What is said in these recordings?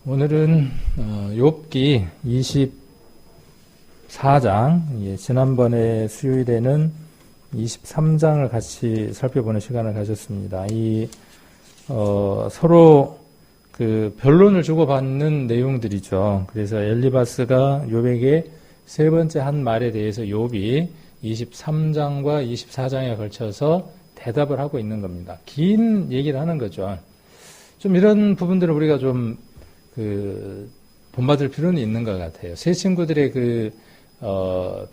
오늘은 욥기 24장, 지난번에 수요일에는 23장을 같이 살펴보는 시간을 가졌습니다. 서로 그 변론을 주고받는 내용들이죠. 그래서 엘리바스가 욥에게 세 번째 한 말에 대해서 욥이 23장과 24장에 걸쳐서 대답을 하고 있는 겁니다. 긴 얘기를 하는 거죠. 좀 이런 부분들을 우리가 좀 본받을 필요는 있는 것 같아요. 세 친구들의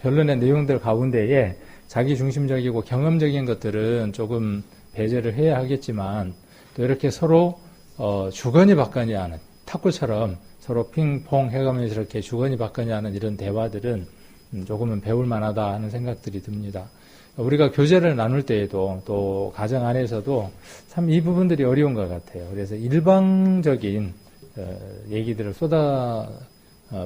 변론의 내용들 가운데에 자기 중심적이고 경험적인 것들은 조금 배제를 해야 하겠지만, 또 이렇게 서로 주거니 받거니 하는, 탁구처럼 서로 핑퐁 해가면서 이렇게 주거니 받거니 하는 이런 대화들은 조금은 배울 만하다 하는 생각들이 듭니다. 우리가 교제를 나눌 때에도 또 가정 안에서도 참 이 부분들이 어려운 것 같아요. 그래서 일방적인 얘기들을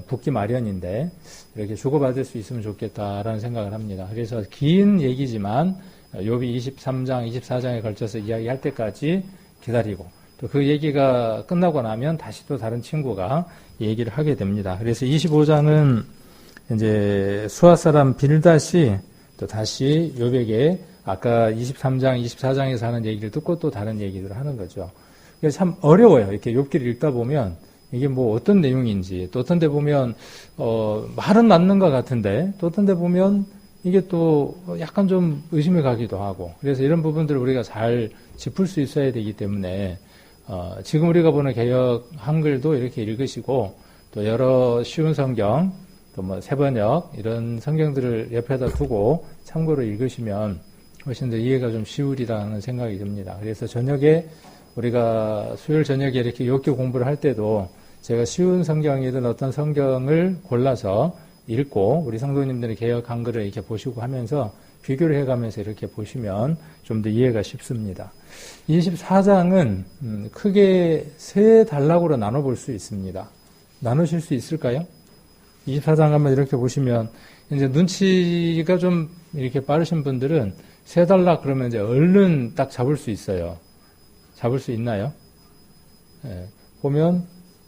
붓기 마련인데 이렇게 주고받을 수 있으면 좋겠다라는 생각을 합니다. 그래서 긴 얘기지만 욥이 23장, 24장에 걸쳐서 이야기할 때까지 기다리고, 또 그 얘기가 끝나고 나면 다시 또 다른 친구가 얘기를 하게 됩니다. 그래서 25장은 이제 수아 사람 빌닷이 또 다시 욥에게 아까 23장, 24장에서 하는 얘기를 듣고 또 다른 얘기들을 하는 거죠. 그래서 참 어려워요. 이렇게 욥기를 읽다 보면 이게 뭐 어떤 내용인지, 또 어떤 데 보면 말은 맞는 것 같은데 또 어떤 데 보면 이게 또 약간 좀 의심이 가기도 하고, 그래서 이런 부분들을 우리가 잘 짚을 수 있어야 되기 때문에 지금 우리가 보는 개역 한글도 이렇게 읽으시고, 또 여러 쉬운 성경, 또 뭐 세번역 이런 성경들을 옆에다 두고 참고로 읽으시면 훨씬 더 이해가 좀 쉬우리라는 생각이 듭니다. 그래서 저녁에 우리가 수요일 저녁에 이렇게 욥기 공부를 할 때도 제가 쉬운 성경이든 어떤 성경을 골라서 읽고, 우리 성도님들의 개역 한글을 이렇게 보시고 하면서 비교를 해가면서 이렇게 보시면 좀 더 이해가 쉽습니다. 24장은 크게 세 단락으로 나눠볼 수 있습니다. 나누실 수 있을까요? 24장 한번 이렇게 보시면, 이제 눈치가 좀 이렇게 빠르신 분들은 세 단락 그러면 이제 얼른 딱 잡을 수 있어요. 잡을 수 있나요? 예, 보면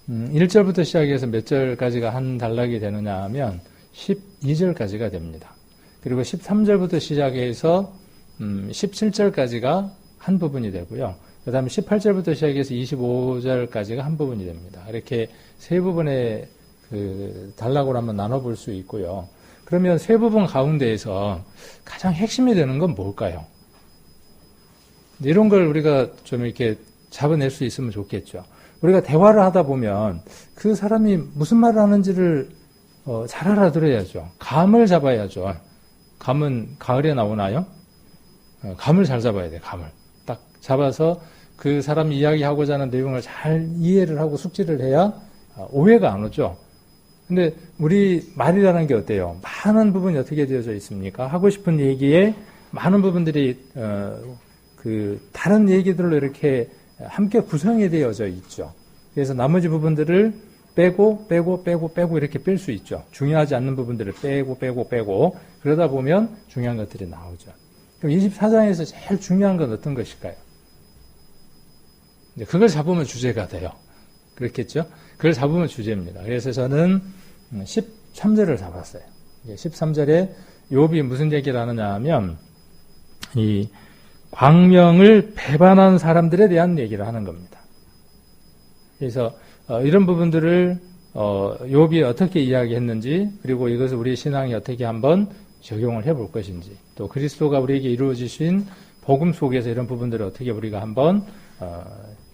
1절부터 시작해서 몇 절까지가 한 단락이 되느냐 하면 12절까지가 됩니다. 그리고 13절부터 시작해서 17절까지가 한 부분이 되고요. 그 다음에 18절부터 시작해서 25절까지가 한 부분이 됩니다. 이렇게 세 부분의 단락으로 한번 나눠볼 수 있고요. 그러면 세 부분 가운데에서 가장 핵심이 되는 건 뭘까요? 이런 걸 우리가 좀 이렇게 잡아낼 수 있으면 좋겠죠. 우리가 대화를 하다 보면 그 사람이 무슨 말을 하는지를 잘 알아들어야죠. 감을 잡아야죠. 감은 가을에 나오나요? 감을 잘 잡아야 돼요. 감을 딱 잡아서 그 사람이 이야기하고자 하는 내용을 잘 이해를 하고 숙지를 해야 오해가 안 오죠. 근데 우리 말이라는 게 어때요? 많은 부분이 어떻게 되어져 있습니까? 하고 싶은 얘기에 많은 부분들이 다른 얘기들로 이렇게 함께 구성이 되어져 있죠. 그래서 나머지 부분들을 빼고 이렇게 뺄 수 있죠. 중요하지 않는 부분들을 빼고 그러다 보면 중요한 것들이 나오죠. 그럼 24장에서 제일 중요한 건 어떤 것일까요? 그걸 잡으면 주제가 돼요. 그렇겠죠? 그걸 잡으면 주제입니다. 그래서 저는 13절을 잡았어요. 13절에 욥이 무슨 얘기를 하느냐 하면 이 광명을 배반한 사람들에 대한 얘기를 하는 겁니다. 그래서 이런 부분들을 욥이 어떻게 이야기했는지, 그리고 이것을 우리 신앙에 어떻게 한번 적용을 해볼 것인지, 또 그리스도가 우리에게 이루어지신 복음 속에서 이런 부분들을 어떻게 우리가 한번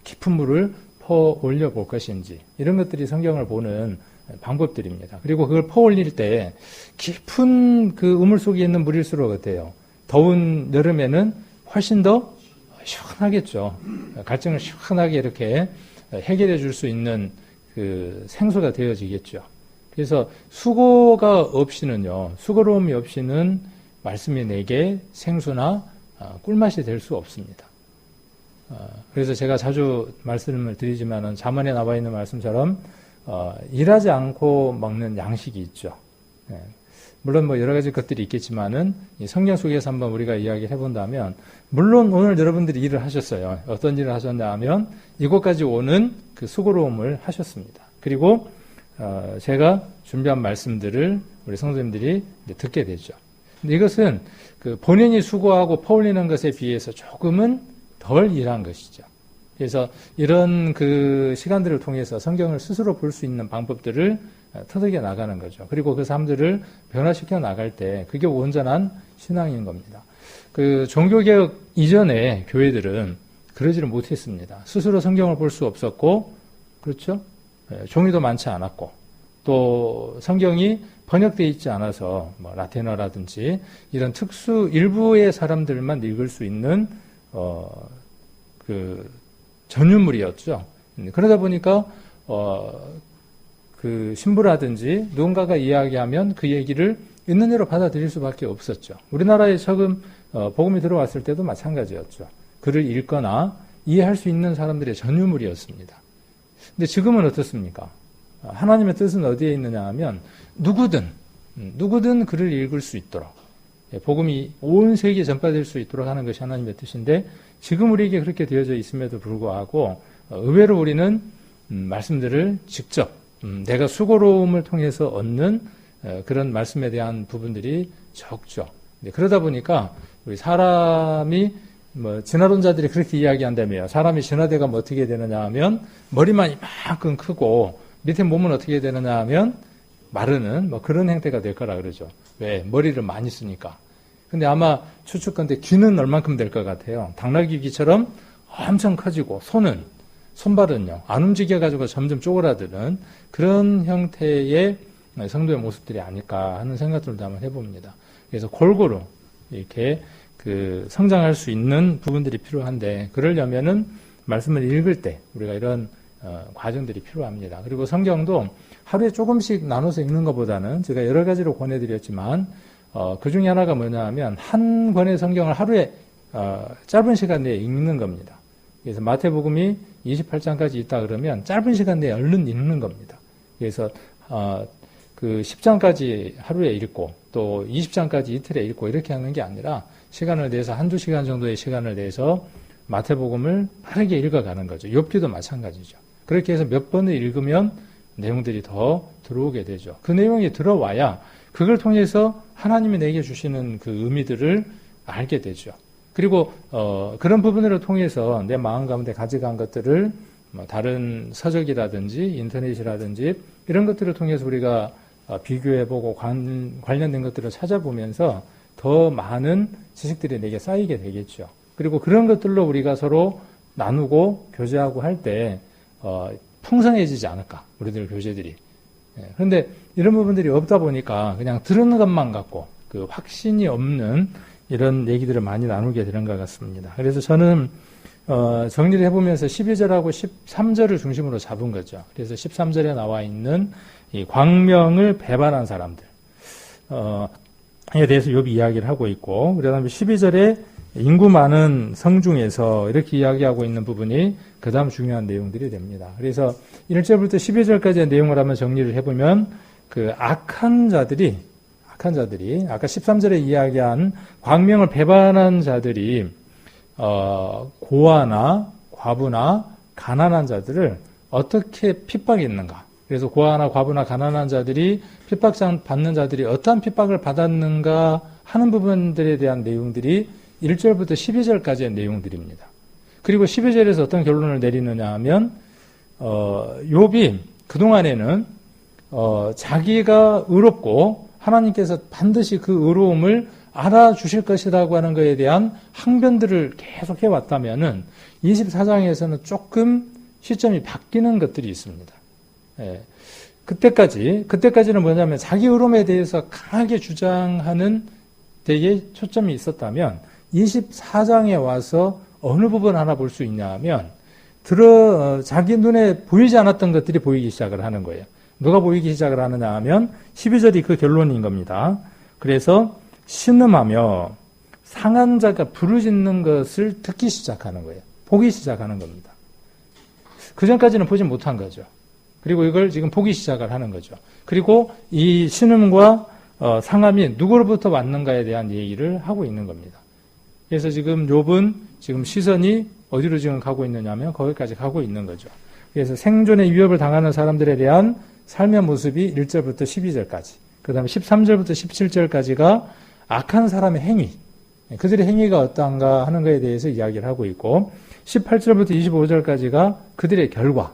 깊은 물을 퍼 올려 볼 것인지, 이런 것들이 성경을 보는 방법들입니다. 그리고 그걸 퍼 올릴 때 깊은 그 우물 속에 있는 물일수록 어때요? 더운 여름에는 훨씬 더 시원하겠죠. 갈증을 시원하게 이렇게 해결해 줄 수 있는 생수가 되어지겠죠. 그래서 수고가 없이는요, 수고로움이 없이는 말씀이 내게 생수나 꿀맛이 될 수 없습니다. 그래서 제가 자주 말씀을 드리지만은 잠언에 나와 있는 말씀처럼 일하지 않고 먹는 양식이 있죠. 물론 뭐 여러 가지 것들이 있겠지만은 이 성경 속에서 한번 우리가 이야기를 해본다면, 물론 오늘 여러분들이 일을 하셨어요. 어떤 일을 하셨냐 하면 이곳까지 오는 그 수고로움을 하셨습니다. 그리고 제가 준비한 말씀들을 우리 성도님들이 듣게 되죠. 근데 이것은 그 본인이 수고하고 퍼올리는 것에 비해서 조금은 덜 일한 것이죠. 그래서 이런 그 시간들을 통해서 성경을 스스로 볼 수 있는 방법들을 터득해 나가는 거죠. 그리고 그 삶들을 변화시켜 나갈 때 그게 온전한 신앙인 겁니다. 그 종교개혁 이전에 교회들은 그러지를 못했습니다. 스스로 성경을 볼 수 없었고, 그렇죠? 종이도 많지 않았고, 또 성경이 번역되어 있지 않아서 뭐 라틴어라든지 이런 특수 일부의 사람들만 읽을 수 있는 그 전유물이었죠. 그러다 보니까 그 신부라든지 누군가가 이야기하면 그 얘기를 있는 대로 받아들일 수밖에 없었죠. 우리나라에 처음 복음이 들어왔을 때도 마찬가지였죠. 글을 읽거나 이해할 수 있는 사람들의 전유물이었습니다. 근데 지금은 어떻습니까? 하나님의 뜻은 어디에 있느냐 하면 누구든 글을 읽을 수 있도록, 복음이 온 세계에 전파될 수 있도록 하는 것이 하나님의 뜻인데, 지금 우리에게 그렇게 되어져 있음에도 불구하고 의외로 우리는 말씀들을 직접 내가 수고로움을 통해서 얻는 그런 말씀에 대한 부분들이 적죠. 그러다 보니까 우리 사람이 진화론자들이 그렇게 이야기한다며요. 사람이 진화돼가 어떻게 되느냐 하면 머리만 이만큼 크고 밑에 몸은 어떻게 되느냐 하면 마르는 그런 형태가 될 거라 그러죠. 왜? 머리를 많이 쓰니까. 근데 아마 추측컨대 귀는 얼만큼 될 것 같아요. 당나귀 귀처럼 엄청 커지고 손발은요, 안 움직여가지고 점점 쪼그라드는 그런 형태의 성도의 모습들이 아닐까 하는 생각들도 한번 해봅니다. 그래서 골고루 이렇게 그 성장할 수 있는 부분들이 필요한데, 그러려면은 말씀을 읽을 때 우리가 이런 과정들이 필요합니다. 그리고 성경도 하루에 조금씩 나눠서 읽는 것보다는 제가 여러 가지로 권해드렸지만 그 중에 하나가 뭐냐 하면 한 권의 성경을 하루에 짧은 시간 내에 읽는 겁니다. 그래서 마태복음이 28장까지 있다 그러면 짧은 시간 내에 얼른 읽는 겁니다. 그래서 그 10장까지 하루에 읽고 또 20장까지 이틀에 읽고 이렇게 하는 게 아니라 시간을 내서 한두 시간 정도의 시간을 내서 마태복음을 빠르게 읽어가는 거죠. 욥기도 마찬가지죠. 그렇게 해서 몇 번을 읽으면 내용들이 더 들어오게 되죠. 그 내용이 들어와야 그걸 통해서 하나님이 내게 주시는 그 의미들을 알게 되죠. 그리고 그런 부분을 통해서 내 마음 가운데 가져간 것들을 다른 서적이라든지 인터넷이라든지 이런 것들을 통해서 우리가 비교해보고 관련된 것들을 찾아보면서 더 많은 지식들이 내게 쌓이게 되겠죠. 그리고 그런 것들로 우리가 서로 나누고 교제하고 할 때 풍성해지지 않을까, 우리들 교제들이. 그런데 이런 부분들이 없다 보니까 그냥 들은 것만 갖고 그 확신이 없는 이런 얘기들을 많이 나누게 되는 것 같습니다. 그래서 저는 정리를 해보면서 12절하고 13절을 중심으로 잡은 거죠. 그래서 13절에 나와 있는 이 광명을 배반한 사람들 에 대해서 욥이 이야기를 하고 있고, 그다음에 12절에 인구 많은 성 중에서 이렇게 이야기하고 있는 부분이 그 다음 중요한 내용들이 됩니다. 그래서 1절부터 12절까지의 내용을 한번 정리를 해보면 그 악한 자들이 아까 13절에 이야기한 광명을 배반한 자들이 고아나 과부나 가난한 자들을 어떻게 핍박했는가. 그래서 고아나 과부나 가난한 자들이 핍박받는 자들이 어떠한 핍박을 받았는가 하는 부분들에 대한 내용들이 1절부터 12절까지의 내용들입니다. 그리고 12절에서 어떤 결론을 내리느냐 하면 욥이 그동안에는 자기가 의롭고 하나님께서 반드시 그 의로움을 알아주실 것이라고 하는 것에 대한 항변들을 계속 해왔다면은 24장에서는 조금 시점이 바뀌는 것들이 있습니다. 예. 그때까지는 뭐냐면 자기 의로움에 대해서 강하게 주장하는 데에 초점이 있었다면 24장에 와서 어느 부분 하나 볼 수 있냐 하면 자기 눈에 보이지 않았던 것들이 보이기 시작을 하는 거예요. 누가 보이기 시작을 하느냐 하면 12절이 그 결론인 겁니다. 그래서 신음하며 상한 자가 부르짖는 것을 듣기 시작하는 거예요. 보기 시작하는 겁니다. 그 전까지는 보지 못한 거죠. 그리고 이걸 지금 보기 시작을 하는 거죠. 그리고 이 신음과 상함이 누구로부터 왔는가에 대한 얘기를 하고 있는 겁니다. 그래서 지금 욥은 지금 시선이 어디로 지금 가고 있느냐면 거기까지 가고 있는 거죠. 그래서 생존의 위협을 당하는 사람들에 대한 삶의 모습이 1절부터 12절까지, 그 다음에 13절부터 17절까지가 악한 사람의 행위, 그들의 행위가 어떠한가 하는 것에 대해서 이야기를 하고 있고, 18절부터 25절까지가 그들의 결과,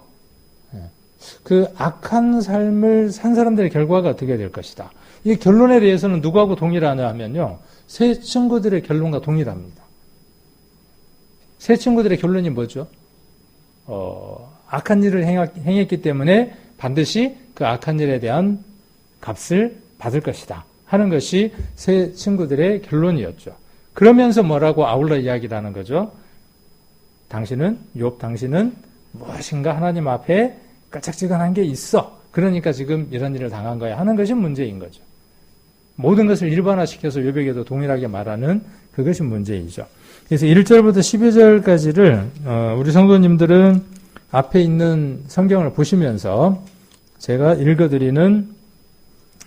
그 악한 삶을 산 사람들의 결과가 어떻게 될 것이다. 이 결론에 대해서는 누구하고 동일하냐 하면요, 세 친구들의 결론과 동일합니다. 세 친구들의 결론이 뭐죠? 악한 일을 행했기 때문에 반드시 그 악한 일에 대한 값을 받을 것이다 하는 것이 세 친구들의 결론이었죠. 그러면서 뭐라고 아울러 이야기를 하는 거죠? 당신은 무엇인가 하나님 앞에 깔짝지근한 게 있어. 그러니까 지금 이런 일을 당한 거야 하는 것이 문제인 거죠. 모든 것을 일반화시켜서 욥에게도 동일하게 말하는 그것이 문제이죠. 그래서 1절부터 12절까지를 우리 성도님들은 앞에 있는 성경을 보시면서 제가 읽어드리는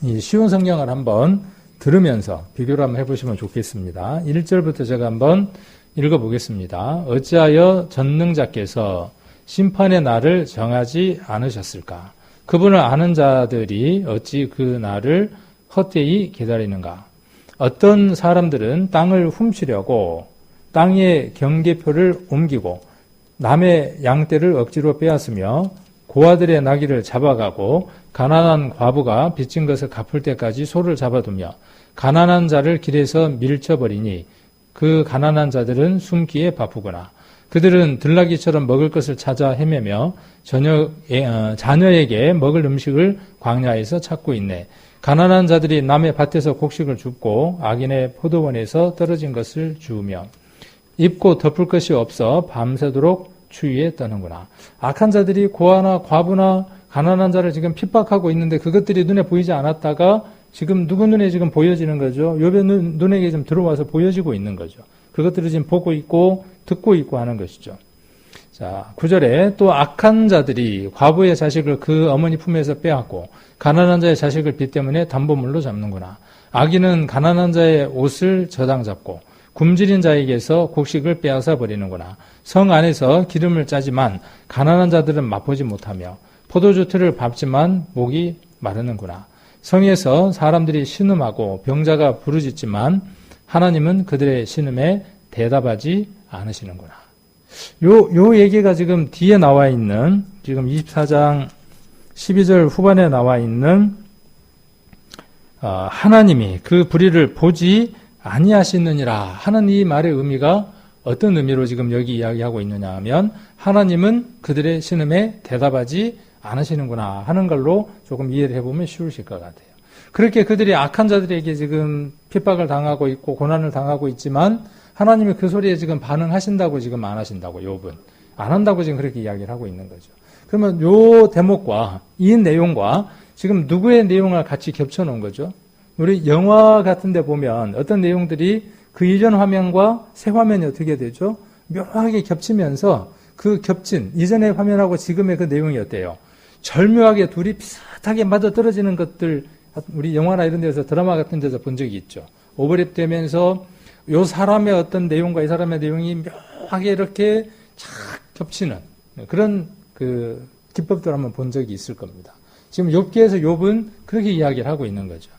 이 쉬운 성경을 한번 들으면서 비교를 한번 해보시면 좋겠습니다. 1절부터 제가 한번 읽어보겠습니다. 어찌하여 전능자께서 심판의 날을 정하지 않으셨을까? 그분을 아는 자들이 어찌 그 날을 헛되이 기다리는가? 어떤 사람들은 땅을 훔치려고 땅의 경계표를 옮기고 남의 양떼를 억지로 빼앗으며 고아들의 나귀를 잡아가고 가난한 과부가 빚진 것을 갚을 때까지 소를 잡아두며 가난한 자를 길에서 밀쳐버리니 그 가난한 자들은 숨기에 바쁘구나. 그들은 들나귀처럼 먹을 것을 찾아 헤매며 자녀에게 먹을 음식을 광야에서 찾고 있네. 가난한 자들이 남의 밭에서 곡식을 줍고 악인의 포도원에서 떨어진 것을 주우며 입고 덮을 것이 없어 밤새도록 추위에 떠는구나. 악한 자들이 고아나 과부나 가난한 자를 지금 핍박하고 있는데 그것들이 눈에 보이지 않았다가 지금 누구 눈에 지금 보여지는 거죠. 욥의 눈에게 좀 들어와서 보여지고 있는 거죠. 그것들을 지금 보고 있고 듣고 있고 하는 것이죠. 자, 9절에 또 악한 자들이 과부의 자식을 그 어머니 품에서 빼앗고 가난한 자의 자식을 빚 때문에 담보물로 잡는구나. 악인은 가난한 자의 옷을 저당 잡고 굶주린 자에게서 곡식을 빼앗아 버리는구나. 성 안에서 기름을 짜지만 가난한 자들은 맛보지 못하며 포도주 틀을 밟지만 목이 마르는구나. 성에서 사람들이 신음하고 병자가 부르짖지만 하나님은 그들의 신음에 대답하지 않으시는구나. 요 얘기가 지금 뒤에 나와 있는, 지금 24장 12절 후반에 나와 있는 하나님이 그 불의를 보지 아니하시느니라 하는 이 말의 의미가 어떤 의미로 지금 여기 이야기하고 있느냐 하면 하나님은 그들의 신음에 대답하지 않으시는구나 하는 걸로 조금 이해를 해보면 쉬우실 것 같아요. 그렇게 그들이 악한 자들에게 지금 핍박을 당하고 있고 고난을 당하고 있지만 하나님이 그 소리에 지금 반응하신다고 지금 안 하신다고, 욥은 안 한다고 지금 그렇게 이야기를 하고 있는 거죠. 그러면 요 대목과 이 내용과 지금 누구의 내용을 같이 겹쳐 놓은 거죠? 우리 영화 같은 데 보면 어떤 내용들이 그 이전 화면과 새 화면이 어떻게 되죠? 묘하게 겹치면서 그 겹친 이전의 화면하고 지금의 그 내용이 어때요? 절묘하게 둘이 비슷하게 맞아떨어지는 것들, 우리 영화나 이런 데서 드라마 같은 데서 본 적이 있죠. 오버랩 되면서 요 사람의 어떤 내용과 이 사람의 내용이 묘하게 이렇게 착 겹치는 그런 그 기법들을 한번 본 적이 있을 겁니다. 지금 욥기에서 욥은 그렇게 이야기를 하고 있는 거죠.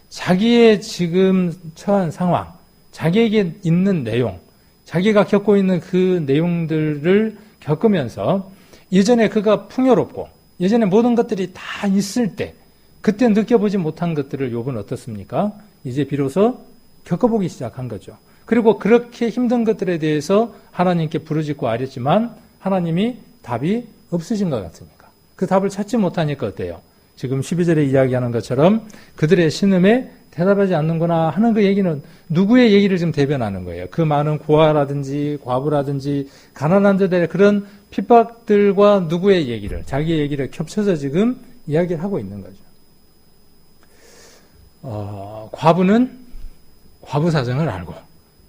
자기의 지금 처한 상황, 자기에게 있는 내용, 자기가 겪고 있는 그 내용들을 겪으면서 예전에 그가 풍요롭고 예전에 모든 것들이 다 있을 때 그때 느껴보지 못한 것들을 욥은 어떻습니까? 이제 비로소 겪어보기 시작한 거죠. 그리고 그렇게 힘든 것들에 대해서 하나님께 부르짖고 아뢰지만 하나님이 답이 없으신 것 같으니까. 그 답을 찾지 못하니까 어때요? 지금 12절에 이야기하는 것처럼 그들의 신음에 대답하지 않는구나 하는 그 얘기는 누구의 얘기를 지금 대변하는 거예요? 그 많은 고아라든지 과부라든지 가난한 자들의 그런 핍박들과 누구의 얘기를, 자기의 얘기를 겹쳐서 지금 이야기를 하고 있는 거죠. 과부는 과부 사정을 알고,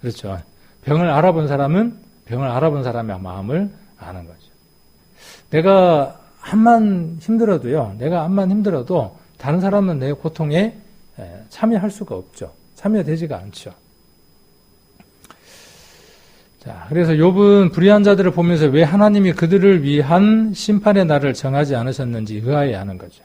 그렇죠. 병을 알아본 사람은 병을 알아본 사람의 마음을 아는 거죠. 내가 암만 힘들어도 다른 사람은 내 고통에 참여할 수가 없죠. 참여되지가 않죠. 자, 그래서 욥은 불의한 자들을 보면서 왜 하나님이 그들을 위한 심판의 날을 정하지 않으셨는지 의아해하는 거죠.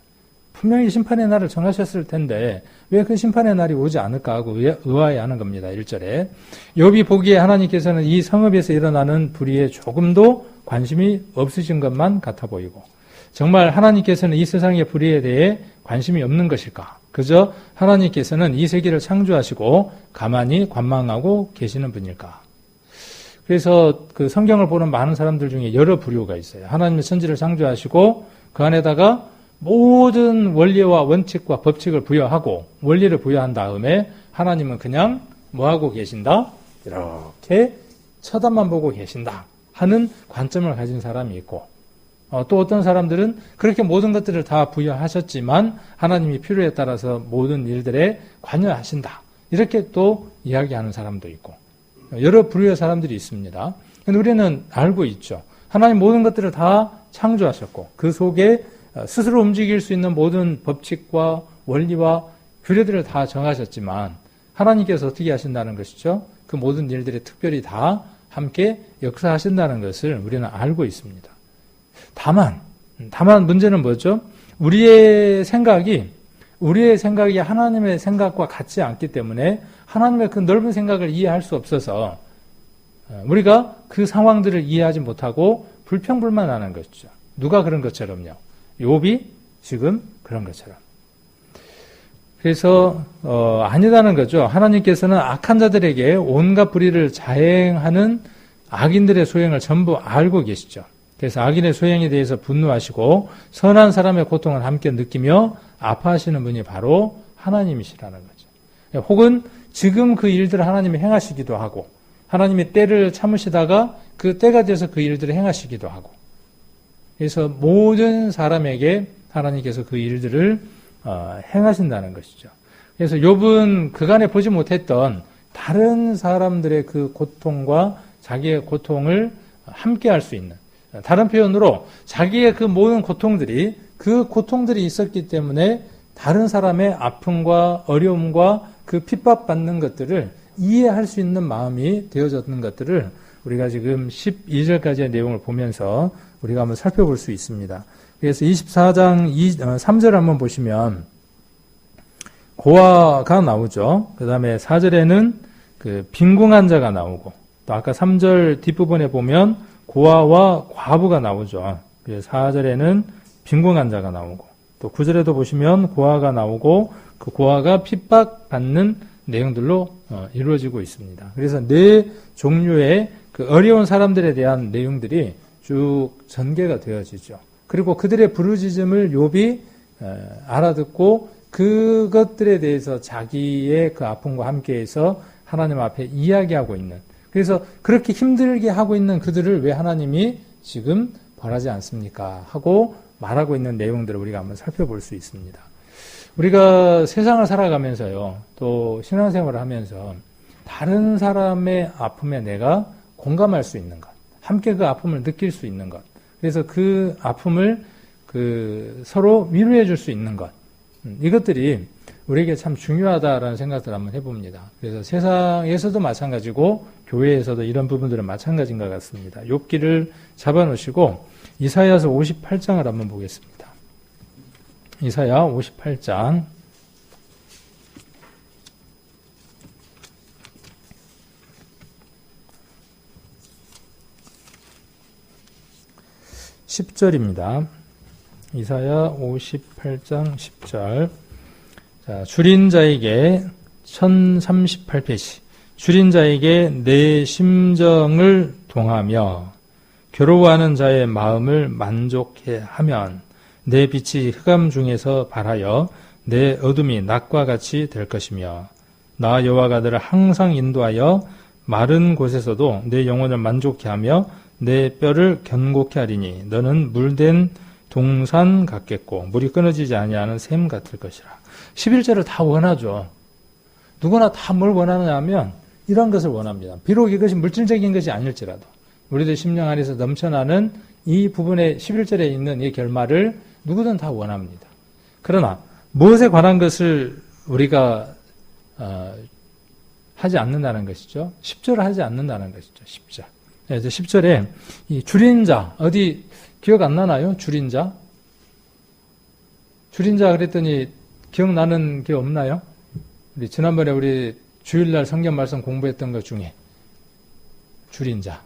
분명히 심판의 날을 정하셨을 텐데 왜 그 심판의 날이 오지 않을까 하고 의아해하는 겁니다. 1절에 욥이 보기에 하나님께서는 이 성읍에서 일어나는 불의에 조금도 관심이 없으신 것만 같아 보이고 정말 하나님께서는 이 세상의 불의에 대해 관심이 없는 것일까? 그저 하나님께서는 이 세계를 창조하시고 가만히 관망하고 계시는 분일까? 그래서 그 성경을 보는 많은 사람들 중에 여러 부류가 있어요. 하나님의 천지를 창조하시고 그 안에다가 모든 원리와 원칙과 법칙을 부여하고 원리를 부여한 다음에 하나님은 그냥 뭐하고 계신다? 이렇게 쳐다만 보고 계신다 하는 관점을 가진 사람이 있고 또 어떤 사람들은 그렇게 모든 것들을 다 부여하셨지만 하나님이 필요에 따라서 모든 일들에 관여하신다 이렇게 또 이야기하는 사람도 있고 여러 부류의 사람들이 있습니다. 근데 우리는 알고 있죠. 하나님 모든 것들을 다 창조하셨고 그 속에 스스로 움직일 수 있는 모든 법칙과 원리와 규례들을 다 정하셨지만 하나님께서 어떻게 하신다는 것이죠? 그 모든 일들이 특별히 다 함께 역사하신다는 것을 우리는 알고 있습니다. 다만 문제는 뭐죠? 우리의 생각이 하나님의 생각과 같지 않기 때문에 하나님의 그 넓은 생각을 이해할 수 없어서 우리가 그 상황들을 이해하지 못하고 불평불만하는 것이죠. 누가 그런 것처럼요? 욥이 지금 그런 것처럼. 그래서 아니다는 거죠. 하나님께서는 악한 자들에게 온갖 불의를 자행하는 악인들의 소행을 전부 알고 계시죠. 그래서 악인의 소행에 대해서 분노하시고 선한 사람의 고통을 함께 느끼며 아파하시는 분이 바로 하나님이시라는 거죠. 혹은 지금 그 일들을 하나님이 행하시기도 하고 하나님이 때를 참으시다가 그 때가 돼서 그 일들을 행하시기도 하고 그래서 모든 사람에게 하나님께서 그 일들을 행하신다는 것이죠. 그래서 욥은 그간에 보지 못했던 다른 사람들의 그 고통과 자기의 고통을 함께 할 수 있는 다른 표현으로 자기의 그 모든 고통들이 있었기 때문에 다른 사람의 아픔과 어려움과 그 핍박받는 것들을 이해할 수 있는 마음이 되어졌는 것들을 우리가 지금 12절까지의 내용을 보면서 우리가 한번 살펴볼 수 있습니다. 그래서 24장 3절 한번 보시면 고아가 나오죠. 그 다음에 4절에는 그 빈궁한 자가 나오고 또 아까 3절 뒷부분에 보면 고아와 과부가 나오죠. 그래서 4절에는 빈궁한 자가 나오고 또 9절에도 보시면 고아가 나오고 그 고아가 핍박받는 내용들로 이루어지고 있습니다. 그래서 네 종류의 그 어려운 사람들에 대한 내용들이 쭉 전개가 되어지죠. 그리고 그들의 부르짖음을 욥이 알아듣고 그것들에 대해서 자기의 그 아픔과 함께해서 하나님 앞에 이야기하고 있는 그래서 그렇게 힘들게 하고 있는 그들을 왜 하나님이 지금 벌하지 않습니까? 하고 말하고 있는 내용들을 우리가 한번 살펴볼 수 있습니다. 우리가 세상을 살아가면서요, 또 신앙생활을 하면서 다른 사람의 아픔에 내가 공감할 수 있는 것, 함께 그 아픔을 느낄 수 있는 것, 그래서 그 아픔을 서로 위로해 줄 수 있는 것, 이것들이 우리에게 참 중요하다라는 생각들을 한번 해봅니다. 그래서 세상에서도 마찬가지고 교회에서도 이런 부분들은 마찬가지인 것 같습니다. 욥기를 잡아놓으시고 이사야서 58장을 한번 보겠습니다. 이사야 58장 10절입니다. 이사야 58장 10절. 자, 줄인 자에게 1038페이지. 줄인 자에게 내 심정을 동하며 괴로워하는 자의 마음을 만족해 하면 내 빛이 흑암 중에서 발하여 내 어둠이 낮과 같이 될 것이며 나 여호와가 너를 항상 인도하여 마른 곳에서도 내 영혼을 만족해 하며 내 뼈를 견고케 하리니 너는 물된 동산 같겠고 물이 끊어지지 아니하는 샘 같을 것이라. 11절을 다 원하죠. 누구나 다 뭘 원하느냐 하면 이런 것을 원합니다. 비록 이것이 물질적인 것이 아닐지라도 우리들 심령 안에서 넘쳐나는 이 부분의 11절에 있는 이 결말을 누구든 다 원합니다. 그러나 무엇에 관한 것을 우리가 하지 않는다는 것이죠. 10절을 하지 않는다는 것이죠. 10절. 이제 10절에 이 줄인 자, 어디 기억 안 나나요? 줄인 자? 줄인 자 그랬더니 기억나는 게 없나요? 우리 지난번에 우리 주일날 성경 말씀 공부했던 것 중에 줄인 자.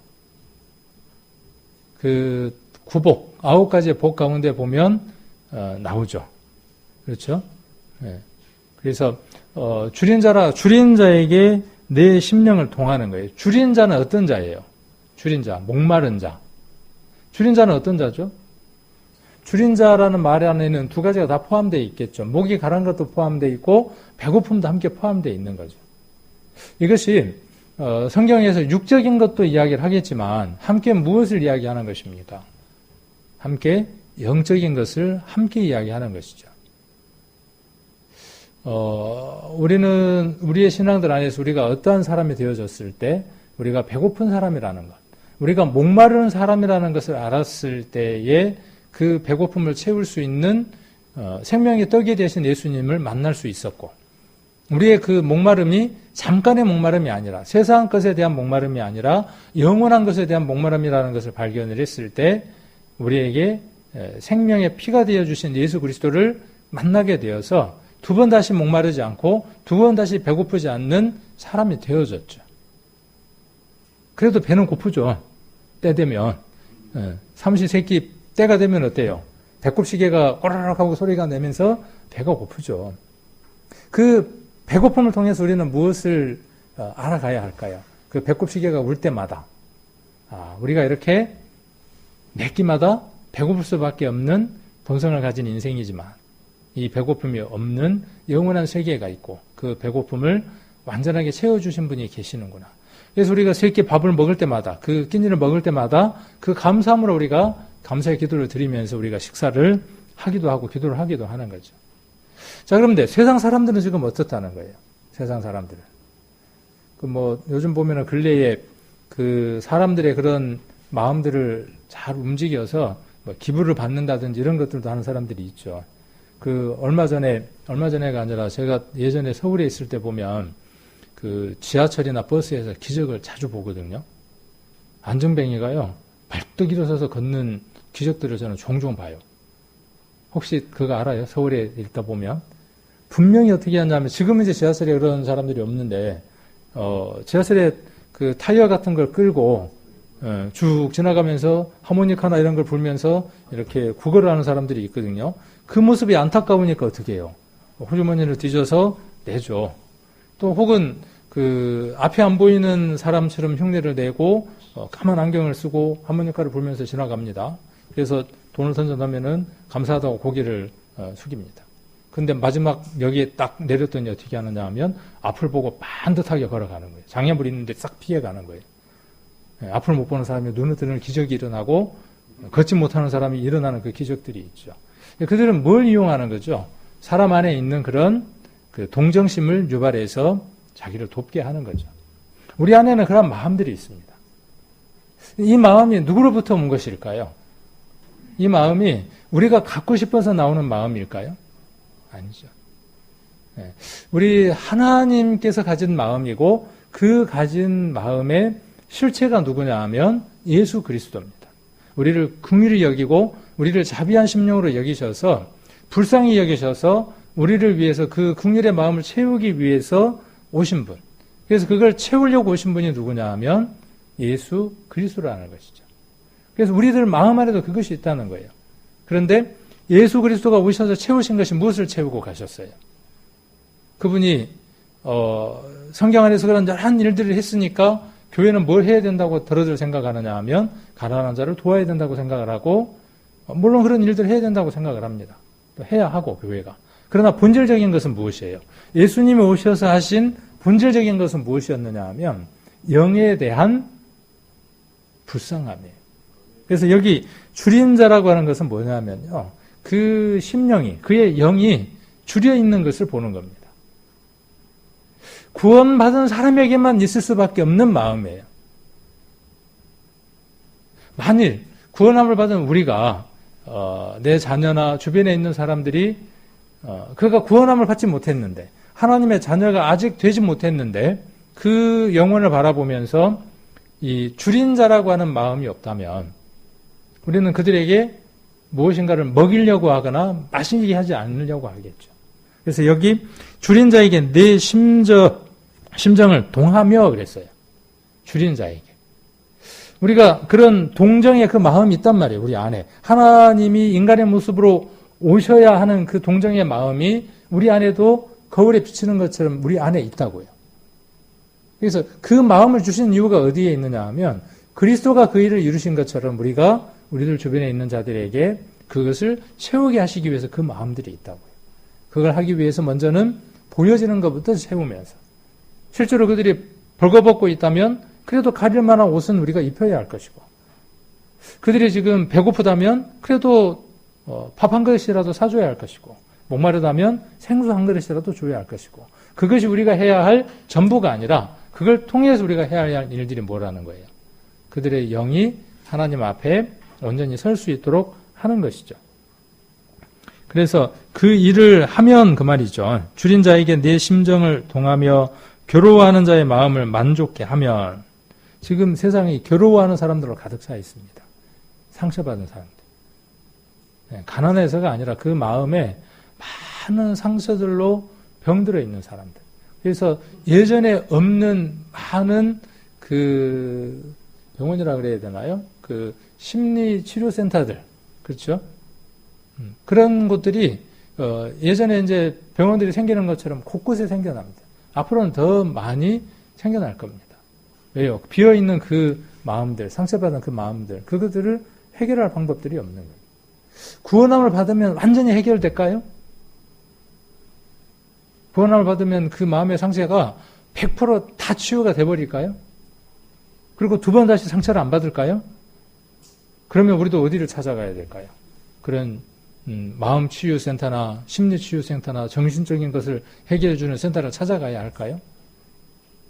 그 구복, 9가지의 복 가운데 보면 나오죠. 그렇죠? 네. 그래서 줄인 자에게 내 심령을 통하는 거예요. 줄인 자는 어떤 자예요? 줄인 자, 목마른 자. 줄인 자는 어떤 자죠? 줄인 자라는 말 안에는 두 가지가 다 포함되어 있겠죠. 목이 가란 것도 포함되어 있고 배고픔도 함께 포함되어 있는 거죠. 이것이 성경에서 육적인 것도 이야기를 하겠지만 함께 무엇을 이야기하는 것입니까? 함께 영적인 것을 함께 이야기하는 것이죠. 우리는 우리의 신앙들 안에서 우리가 어떠한 사람이 되어졌을 때 우리가 배고픈 사람이라는 것, 우리가 목마른 사람이라는 것을 알았을 때에 그 배고픔을 채울 수 있는 생명의 떡이 되신 예수님을 만날 수 있었고, 우리의 그 목마름이 잠깐의 목마름이 아니라 세상 것에 대한 목마름이 아니라 영원한 것에 대한 목마름이라는 것을 발견을 했을 때 우리에게 생명의 피가 되어주신 예수 그리스도를 만나게 되어서 두 번 다시 목마르지 않고 두 번 다시 배고프지 않는 사람이 되어졌죠. 그래도 배는 고프죠. 때 되면. 삼시세끼 때가 되면 어때요? 배꼽시계가 꼬르륵 하고 소리가 내면서 배가 고프죠. 그 배고픔을 통해서 우리는 무엇을 알아가야 할까요? 그 배꼽시계가 울 때마다 우리가 이렇게 매 끼마다 배고플 수밖에 없는 본성을 가진 인생이지만 이 배고픔이 없는 영원한 세계가 있고 그 배고픔을 완전하게 채워주신 분이 계시는구나. 그래서 우리가 세 끼 밥을 먹을 때마다 그 끼니를 먹을 때마다 그 감사함으로 우리가 감사의 기도를 드리면서 우리가 식사를 하기도 하고 기도를 하기도 하는 거죠. 자, 그런데 세상 사람들은 지금 어떻다는 거예요? 세상 사람들은. 요즘 보면은 근래에 그 사람들의 그런 마음들을 잘 움직여서 기부를 받는다든지 이런 것들도 하는 사람들이 있죠. 얼마 전에가 아니라 제가 예전에 서울에 있을 때 보면 그 지하철이나 버스에서 기적을 자주 보거든요. 안전뱅이가요, 발떡 일어서서 걷는 기적들을 저는 종종 봐요. 혹시 그거 알아요? 서울에 있다 보면. 분명히 어떻게 하냐면, 지금은 이제 지하철에 그런 사람들이 없는데, 지하철에 그 타이어 같은 걸 끌고, 쭉 지나가면서 하모니카나 이런 걸 불면서 이렇게 구걸을 하는 사람들이 있거든요. 그 모습이 안타까우니까 어떻게 해요? 호주머니를 뒤져서 내죠. 또 혹은 그 앞에 안 보이는 사람처럼 흉내를 내고 까만 안경을 쓰고 하모니카를 불면서 지나갑니다. 그래서 돈을 던져놓으면은 감사하다고 고개를 숙입니다. 근데 마지막 여기에 딱 내렸더니 어떻게 하느냐 하면 앞을 보고 반듯하게 걸어가는 거예요. 장애물 있는데 싹 피해가는 거예요. 앞을 못 보는 사람이 눈을 뜨는 기적이 일어나고 걷지 못하는 사람이 일어나는 그 기적들이 있죠. 그들은 뭘 이용하는 거죠? 사람 안에 있는 그런 그 동정심을 유발해서 자기를 돕게 하는 거죠. 우리 안에는 그런 마음들이 있습니다. 이 마음이 누구로부터 온 것일까요? 이 마음이 우리가 갖고 싶어서 나오는 마음일까요? 아니죠. 우리 하나님께서 가진 마음이고 그 가진 마음의 실체가 누구냐 하면 예수 그리스도입니다. 우리를 긍휼히 여기고 우리를 자비한 심령으로 여기셔서 불쌍히 여기셔서 우리를 위해서 그 긍휼의 마음을 채우기 위해서 오신 분. 그래서 그걸 채우려고 오신 분이 누구냐 하면 예수 그리스도라는 것이죠. 그래서 우리들 마음 안에도 그것이 있다는 거예요. 그런데 예수 그리스도가 오셔서 채우신 것이 무엇을 채우고 가셨어요? 그분이 성경 안에서 그런 여러 일들을 했으니까 교회는 뭘 해야 된다고 들어들 생각하느냐 하면 가난한 자를 도와야 된다고 생각을 하고 물론 그런 일들을 해야 된다고 생각을 합니다. 또 해야 하고 교회가. 그러나 본질적인 것은 무엇이에요? 예수님이 오셔서 하신 본질적인 것은 무엇이었느냐 하면 영에 대한 불쌍함이에요. 그래서 여기 줄인 자라고 하는 것은 뭐냐면요. 그 심령이, 그의 영이 줄여 있는 것을 보는 겁니다. 구원받은 사람에게만 있을 수밖에 없는 마음이에요. 만일 구원함을 받은 우리가 내 자녀나 주변에 있는 사람들이 그가 구원함을 받지 못했는데 하나님의 자녀가 아직 되지 못했는데 그 영혼을 바라보면서 이 줄인 자라고 하는 마음이 없다면 우리는 그들에게 무엇인가를 먹이려고 하거나 마시게 하지 않으려고 하겠죠. 그래서 여기 줄인 자에게 내 심정을 동하며 그랬어요. 줄인 자에게. 우리가 그런 동정의 그 마음이 있단 말이에요. 우리 안에. 하나님이 인간의 모습으로 오셔야 하는 그 동정의 마음이 우리 안에도 거울에 비치는 것처럼 우리 안에 있다고요. 그래서 그 마음을 주신 이유가 어디에 있느냐 하면 그리스도가 그 일을 이루신 것처럼 우리가 우리들 주변에 있는 자들에게 그것을 채우게 하시기 위해서 그 마음들이 있다고요. 그걸 하기 위해서 먼저는 보여지는 것부터 채우면서 실제로 그들이 벌거벗고 있다면 그래도 가릴 만한 옷은 우리가 입혀야 할 것이고 그들이 지금 배고프다면 그래도 밥 한 그릇이라도 사줘야 할 것이고 목마르다면 생수 한 그릇이라도 줘야 할 것이고 그것이 우리가 해야 할 전부가 아니라 그걸 통해서 우리가 해야 할 일들이 뭐라는 거예요. 그들의 영이 하나님 앞에 온전히 설 수 있도록 하는 것이죠. 그래서 그 일을 하면 그 말이죠. 줄인 자에게 내 심정을 동하며 괴로워하는 자의 마음을 만족케 하면 지금 세상이 괴로워하는 사람들로 가득 차 있습니다. 상처받은 사람들. 가난해서가 아니라 그 마음에 많은 상처들로 병들어 있는 사람들. 그래서 예전에 없는 많은 그 병원이라 그래야 되나요? 그 심리치료센터들. 그렇죠? 그런 곳들이 예전에 이제 병원들이 생기는 것처럼 곳곳에 생겨납니다. 앞으로는 더 많이 생겨날 겁니다. 왜요? 비어있는 그 마음들, 상처받은 그 마음들, 그것들을 해결할 방법들이 없는 거예요. 구원함을 받으면 완전히 해결될까요? 구원함을 받으면 그 마음의 상처가 100% 다 치유가 돼버릴까요? 그리고 두 번 다시 상처를 안 받을까요? 그러면 우리도 어디를 찾아가야 될까요? 그런 마음치유센터나 심리치유센터나 정신적인 것을 해결해주는 센터를 찾아가야 할까요?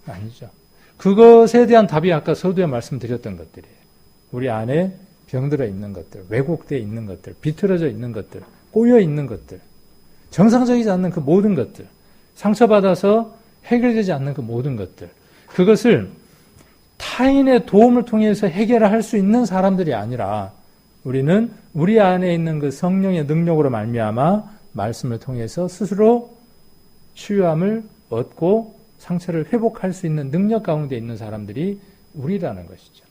아니죠. 그것에 대한 답이 아까 서두에 말씀드렸던 것들이에요. 우리 안에 병들어 있는 것들, 왜곡되어 있는 것들, 비틀어져 있는 것들, 꼬여 있는 것들, 정상적이지 않는 그 모든 것들, 상처받아서 해결되지 않는 그 모든 것들, 그것을 타인의 도움을 통해서 해결할 수 있는 사람들이 아니라 우리는 우리 안에 있는 그 성령의 능력으로 말미암아 말씀을 통해서 스스로 치유함을 얻고 상처를 회복할 수 있는 능력 가운데 있는 사람들이 우리라는 것이죠.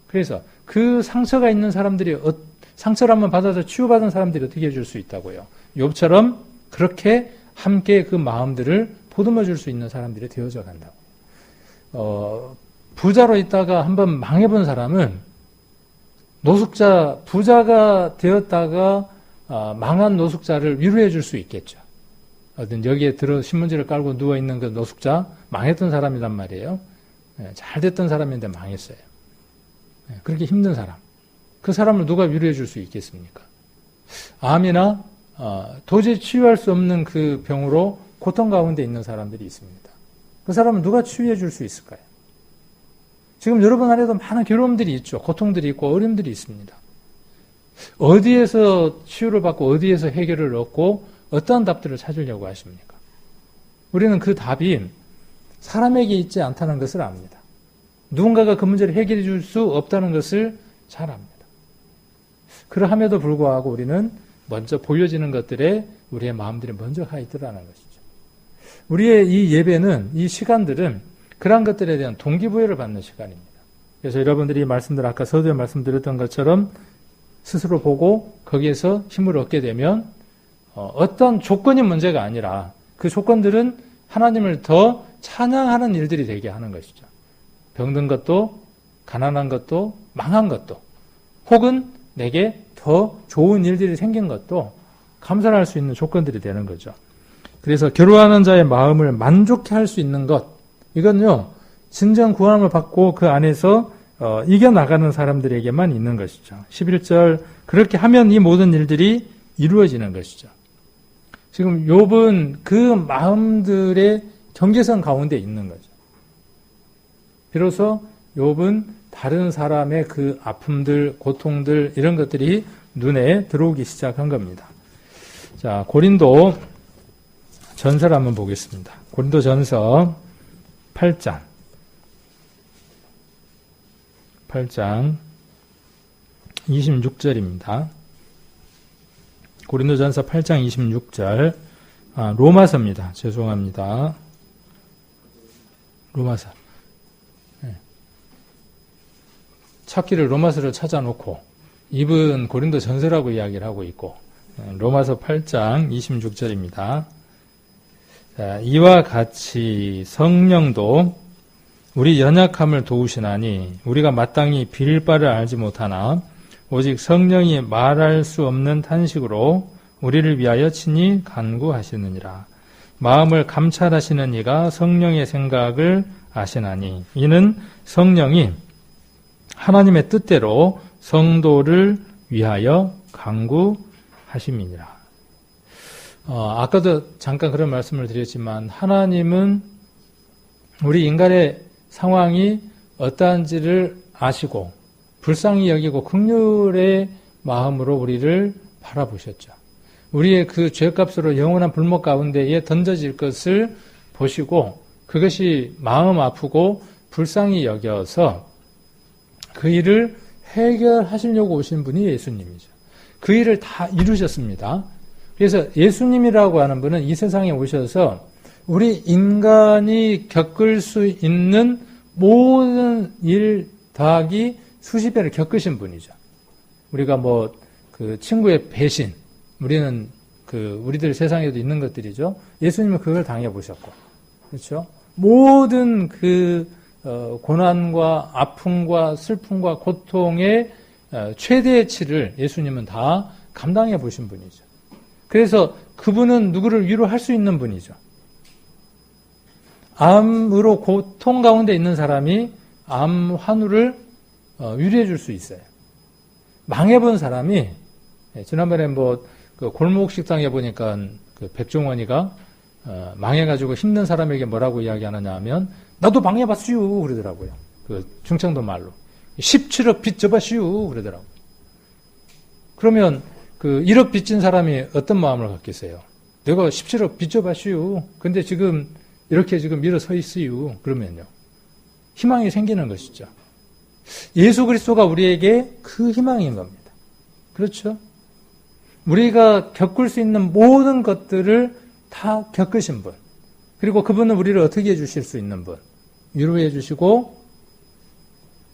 그래서 그 상처가 있는 사람들이 상처를 한번 받아서 치유받은 사람들이 어떻게 해줄 수 있다고요? 욥처럼 그렇게 함께 그 마음들을 보듬어 줄 수 있는 사람들이 되어져 간다고. 부자로 있다가 한번 망해본 사람은 부자가 되었다가 망한 노숙자를 위로해 줄 수 있겠죠. 어떤 여기에 신문지를 깔고 누워있는 그 노숙자, 망했던 사람이란 말이에요. 잘 됐던 사람인데 망했어요. 그렇게 힘든 사람. 그 사람을 누가 위로해 줄 수 있겠습니까? 암이나 도저히 치유할 수 없는 그 병으로 고통 가운데 있는 사람들이 있습니다. 그 사람을 누가 치유해 줄 수 있을까요? 지금 여러분 안에도 많은 괴로움들이 있죠. 고통들이 있고 어려움들이 있습니다. 어디에서 치유를 받고 어디에서 해결을 얻고 어떠한 답들을 찾으려고 하십니까? 우리는 그 답이 사람에게 있지 않다는 것을 압니다. 누군가가 그 문제를 해결해 줄 수 없다는 것을 잘 압니다. 그러함에도 불구하고 우리는 먼저 보여지는 것들에 우리의 마음들이 먼저 가 있더라는 것이죠. 우리의 이 예배는, 이 시간들은 그러한 것들에 대한 동기부여를 받는 시간입니다. 그래서 여러분들이 아까 서두에 말씀드렸던 것처럼 스스로 보고 거기에서 힘을 얻게 되면 어떤 조건이 문제가 아니라 그 조건들은 하나님을 더 찬양하는 일들이 되게 하는 것이죠. 병든 것도, 가난한 것도, 망한 것도, 혹은 내게 더 좋은 일들이 생긴 것도 감사를 할 수 있는 조건들이 되는 거죠. 그래서 괴로워하는 자의 마음을 만족해 할 수 있는 것, 이건요, 진정 구원함을 받고 그 안에서 이겨나가는 사람들에게만 있는 것이죠. 11절, 그렇게 하면 이 모든 일들이 이루어지는 것이죠. 지금 욥은 그 마음들의 경계선 가운데 있는 거죠. 비로소 욥은 다른 사람의 그 아픔들, 고통들 이런 것들이 눈에 들어오기 시작한 겁니다. 자, 고린도 전서를 한번 보겠습니다. 고린도 전서 8장. 8장 26절입니다. 고린도전서 8장 26절. 로마서입니다. 죄송합니다. 로마서. 찾기를 로마서를 찾아놓고 입은 고린도전서라고 이야기를 하고 있고, 로마서 8장 26절입니다. 이와 같이 성령도 우리 연약함을 도우시나니 우리가 마땅히 빌 바를 알지 못하나 오직 성령이 말할 수 없는 탄식으로 우리를 위하여 친히 간구하시느니라. 마음을 감찰하시는 이가 성령의 생각을 아시나니 이는 성령이 하나님의 뜻대로 성도를 위하여 간구하심이니라. 아까도 잠깐 그런 말씀을 드렸지만 하나님은 우리 인간의 상황이 어떠한지를 아시고 불쌍히 여기고 긍휼의 마음으로 우리를 바라보셨죠. 우리의 그 죄값으로 영원한 불목 가운데에 던져질 것을 보시고 그것이 마음 아프고 불쌍히 여겨서 그 일을 해결하시려고 오신 분이 예수님이죠. 그 일을 다 이루셨습니다. 그래서 예수님이라고 하는 분은 이 세상에 오셔서 우리 인간이 겪을 수 있는 모든 일 더하기 수십 배를 겪으신 분이죠. 우리가 그 친구의 배신, 우리는 우리들 세상에도 있는 것들이죠. 예수님은 그걸 당해보셨고, 그렇죠? 모든 고난과 아픔과 슬픔과 고통의 최대치를 예수님은 다 감당해 보신 분이죠. 그래서 그분은 누구를 위로할 수 있는 분이죠. 암으로 고통 가운데 있는 사람이 암 환우를 위로해 줄 수 있어요. 망해본 사람이, 지난번에 그 골목 식당에 보니까 그 백종원이가 망해가지고 힘든 사람에게 뭐라고 이야기하느냐 하면 나도 망해봤슈 그러더라고요. 그 충청도 말로 17억 빚 져봤슈 그러더라고요. 그러면 그 1억 빚진 사람이 어떤 마음을 갖겠어요? 내가 17억 빚 져봤슈. 근데 지금 이렇게 지금 일어서 있어요. 그러면요. 희망이 생기는 것이죠. 예수 그리스도가 우리에게 그 희망인 겁니다. 그렇죠? 우리가 겪을 수 있는 모든 것들을 다 겪으신 분. 그리고 그분은 우리를 어떻게 해주실 수 있는 분. 위로해 주시고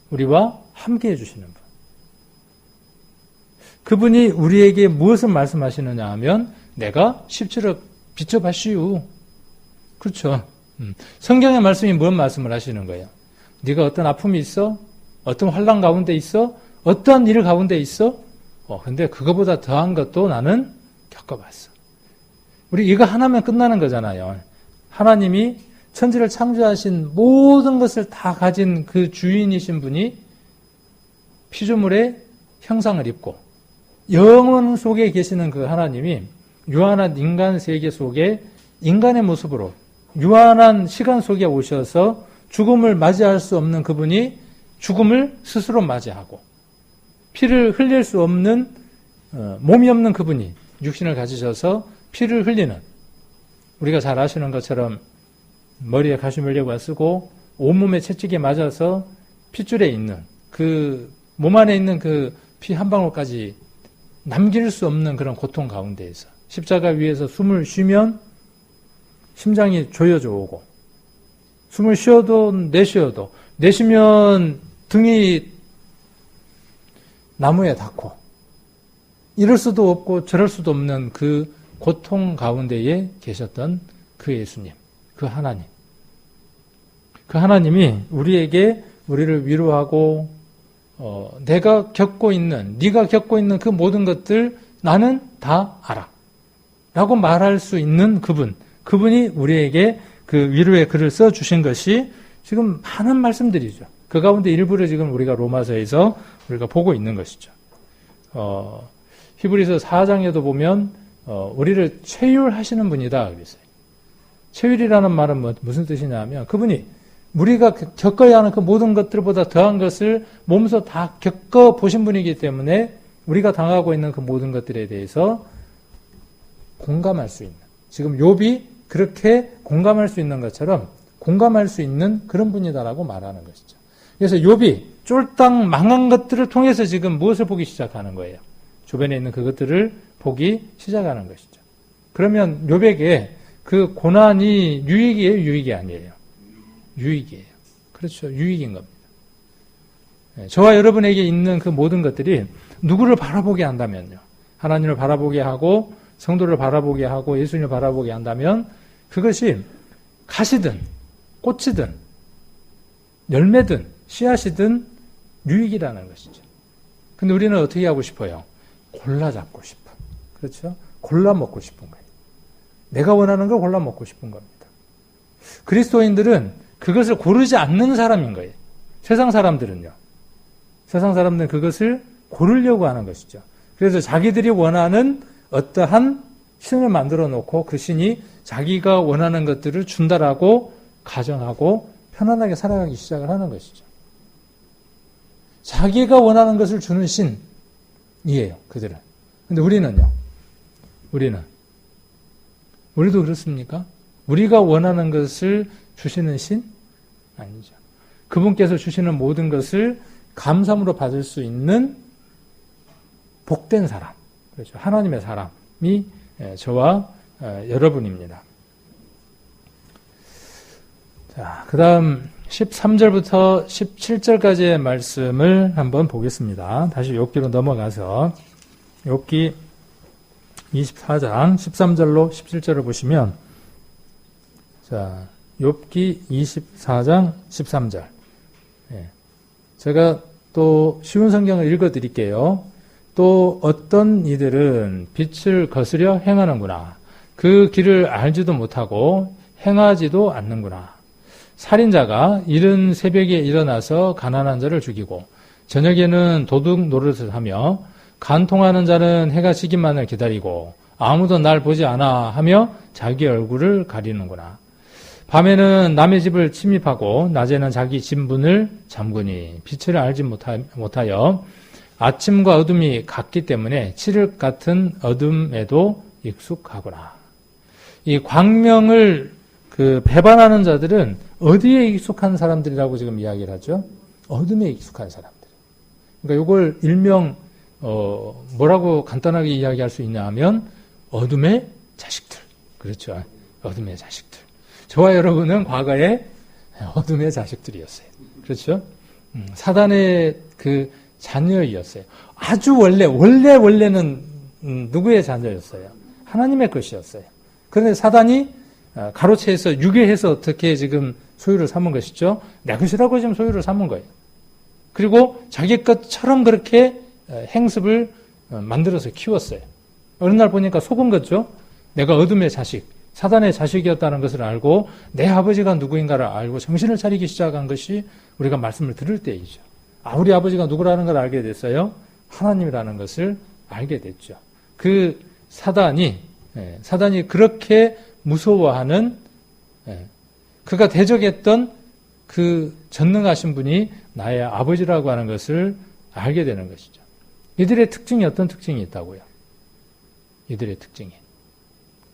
우리와 함께 해주시는 분. 그분이 우리에게 무엇을 말씀하시느냐 하면 내가 17억 빚져봤슈. 그렇죠. 성경의 말씀이 무슨 말씀을 하시는 거예요? 네가 어떤 아픔이 있어? 어떤 환난 가운데 있어? 어떠한 일 가운데 있어? 근데 그거보다 더한 것도 나는 겪어봤어. 우리 이거 하나면 끝나는 거잖아요. 하나님이 천지를 창조하신 모든 것을 다 가진 그 주인이신 분이 피조물의 형상을 입고 영혼 속에 계시는 그 하나님이 유한한 인간 세계 속에 인간의 모습으로 유한한 시간 속에 오셔서 죽음을 맞이할 수 없는 그분이 죽음을 스스로 맞이하고 피를 흘릴 수 없는 몸이 없는 그분이 육신을 가지셔서 피를 흘리는, 우리가 잘 아시는 것처럼 머리에 가시멜리오가 쓰고 온몸에 채찍에 맞아서 핏줄에 있는 그 몸 안에 있는 그 피 한 방울까지 남길 수 없는 그런 고통 가운데에서 십자가 위에서 숨을 쉬면 심장이 조여져 오고 숨을 쉬어도 내쉬어도 내쉬면 등이 나무에 닿고 이럴 수도 없고 저럴 수도 없는 그 고통 가운데에 계셨던 그 예수님, 그 하나님. 그 하나님이 우리에게 우리를 위로하고 내가 겪고 있는, 네가 겪고 있는 그 모든 것들 나는 다 알아. 라고 말할 수 있는 그분이 우리에게 그 위로의 글을 써주신 것이 지금 많은 말씀들이죠. 그 가운데 일부를 지금 우리가 로마서에서 우리가 보고 있는 것이죠. 히브리서 4장에도 보면 우리를 체휼하시는 분이다 그랬어요. 체휼이라는 말은 무슨 뜻이냐면 그분이 우리가 겪어야 하는 그 모든 것들보다 더한 것을 몸소 다 겪어보신 분이기 때문에 우리가 당하고 있는 그 모든 것들에 대해서 공감할 수 있는, 지금 욥이 그렇게 공감할 수 있는 것처럼 공감할 수 있는 그런 분이다라고 말하는 것이죠. 그래서 욥이 쫄딱 망한 것들을 통해서 지금 무엇을 보기 시작하는 거예요? 주변에 있는 그것들을 보기 시작하는 것이죠. 그러면 욥에게 그 고난이 유익이에요? 유익이 아니에요? 유익이에요. 그렇죠. 유익인 겁니다. 저와 여러분에게 있는 그 모든 것들이 누구를 바라보게 한다면요. 하나님을 바라보게 하고 성도를 바라보게 하고 예수님을 바라보게 한다면 그것이 가시든 꽃이든 열매든 씨앗이든 유익이라는 것이죠. 근데 우리는 어떻게 하고 싶어요? 골라 잡고 싶어. 그렇죠? 골라 먹고 싶은 거예요. 내가 원하는 걸 골라 먹고 싶은 겁니다. 그리스도인들은 그것을 고르지 않는 사람인 거예요. 세상 사람들은요. 세상 사람들은 그것을 고르려고 하는 것이죠. 그래서 자기들이 원하는 어떠한 신을 만들어 놓고 그 신이 자기가 원하는 것들을 준다라고 가정하고 편안하게 살아가기 시작을 하는 것이죠. 자기가 원하는 것을 주는 신이에요, 그들은. 근데 우리는요? 우리도 그렇습니까? 우리가 원하는 것을 주시는 신? 아니죠. 그분께서 주시는 모든 것을 감사함으로 받을 수 있는 복된 사람, 그렇죠. 하나님의 사람이 저와 여러분입니다. 자, 그 다음 13절부터 17절까지의 말씀을 한번 보겠습니다. 다시 욥기로 넘어가서 욥기 24장 13절로 17절을 보시면, 자, 욥기 24장 13절. 제가 또 쉬운 성경을 읽어 드릴게요. 또 어떤 이들은 빛을 거스려 행하는구나. 그 길을 알지도 못하고 행하지도 않는구나. 살인자가 이른 새벽에 일어나서 가난한 자를 죽이고 저녁에는 도둑 노릇을 하며 간통하는 자는 해가 지기만을 기다리고 아무도 날 보지 않아 하며 자기 얼굴을 가리는구나. 밤에는 남의 집을 침입하고 낮에는 자기 집 문을 잠그니 빛을 알지 못하여 아침과 어둠이 같기 때문에 칠흑 같은 어둠에도 익숙하구나. 이 광명을 배반하는 자들은 어디에 익숙한 사람들이라고 지금 이야기를 하죠? 어둠에 익숙한 사람들. 그러니까 이걸 일명 뭐라고 간단하게 이야기할 수 있냐 하면 어둠의 자식들. 그렇죠. 어둠의 자식들. 저와 여러분은 과거에 어둠의 자식들이었어요. 그렇죠? 사단의 그 자녀이었어요. 아주 원래는 누구의 자녀였어요? 하나님의 것이었어요. 그런데 사단이 가로채해서 유괴해서 어떻게 지금 소유를 삼은 것이죠? 내 것이라고 지금 소유를 삼은 거예요. 그리고 자기 것처럼 그렇게 행습을 만들어서 키웠어요. 어느 날 보니까 속은 거죠. 내가 어둠의 자식, 사단의 자식이었다는 것을 알고 내 아버지가 누구인가를 알고 정신을 차리기 시작한 것이 우리가 말씀을 들을 때이죠. 우리 아버지가 누구라는 걸 알게 됐어요. 하나님이라는 것을 알게 됐죠. 그 사단이 그렇게 무서워하는, 그가 대적했던 그 전능하신 분이 나의 아버지라고 하는 것을 알게 되는 것이죠. 이들의 특징이 어떤 특징이 있다고요? 이들의 특징이.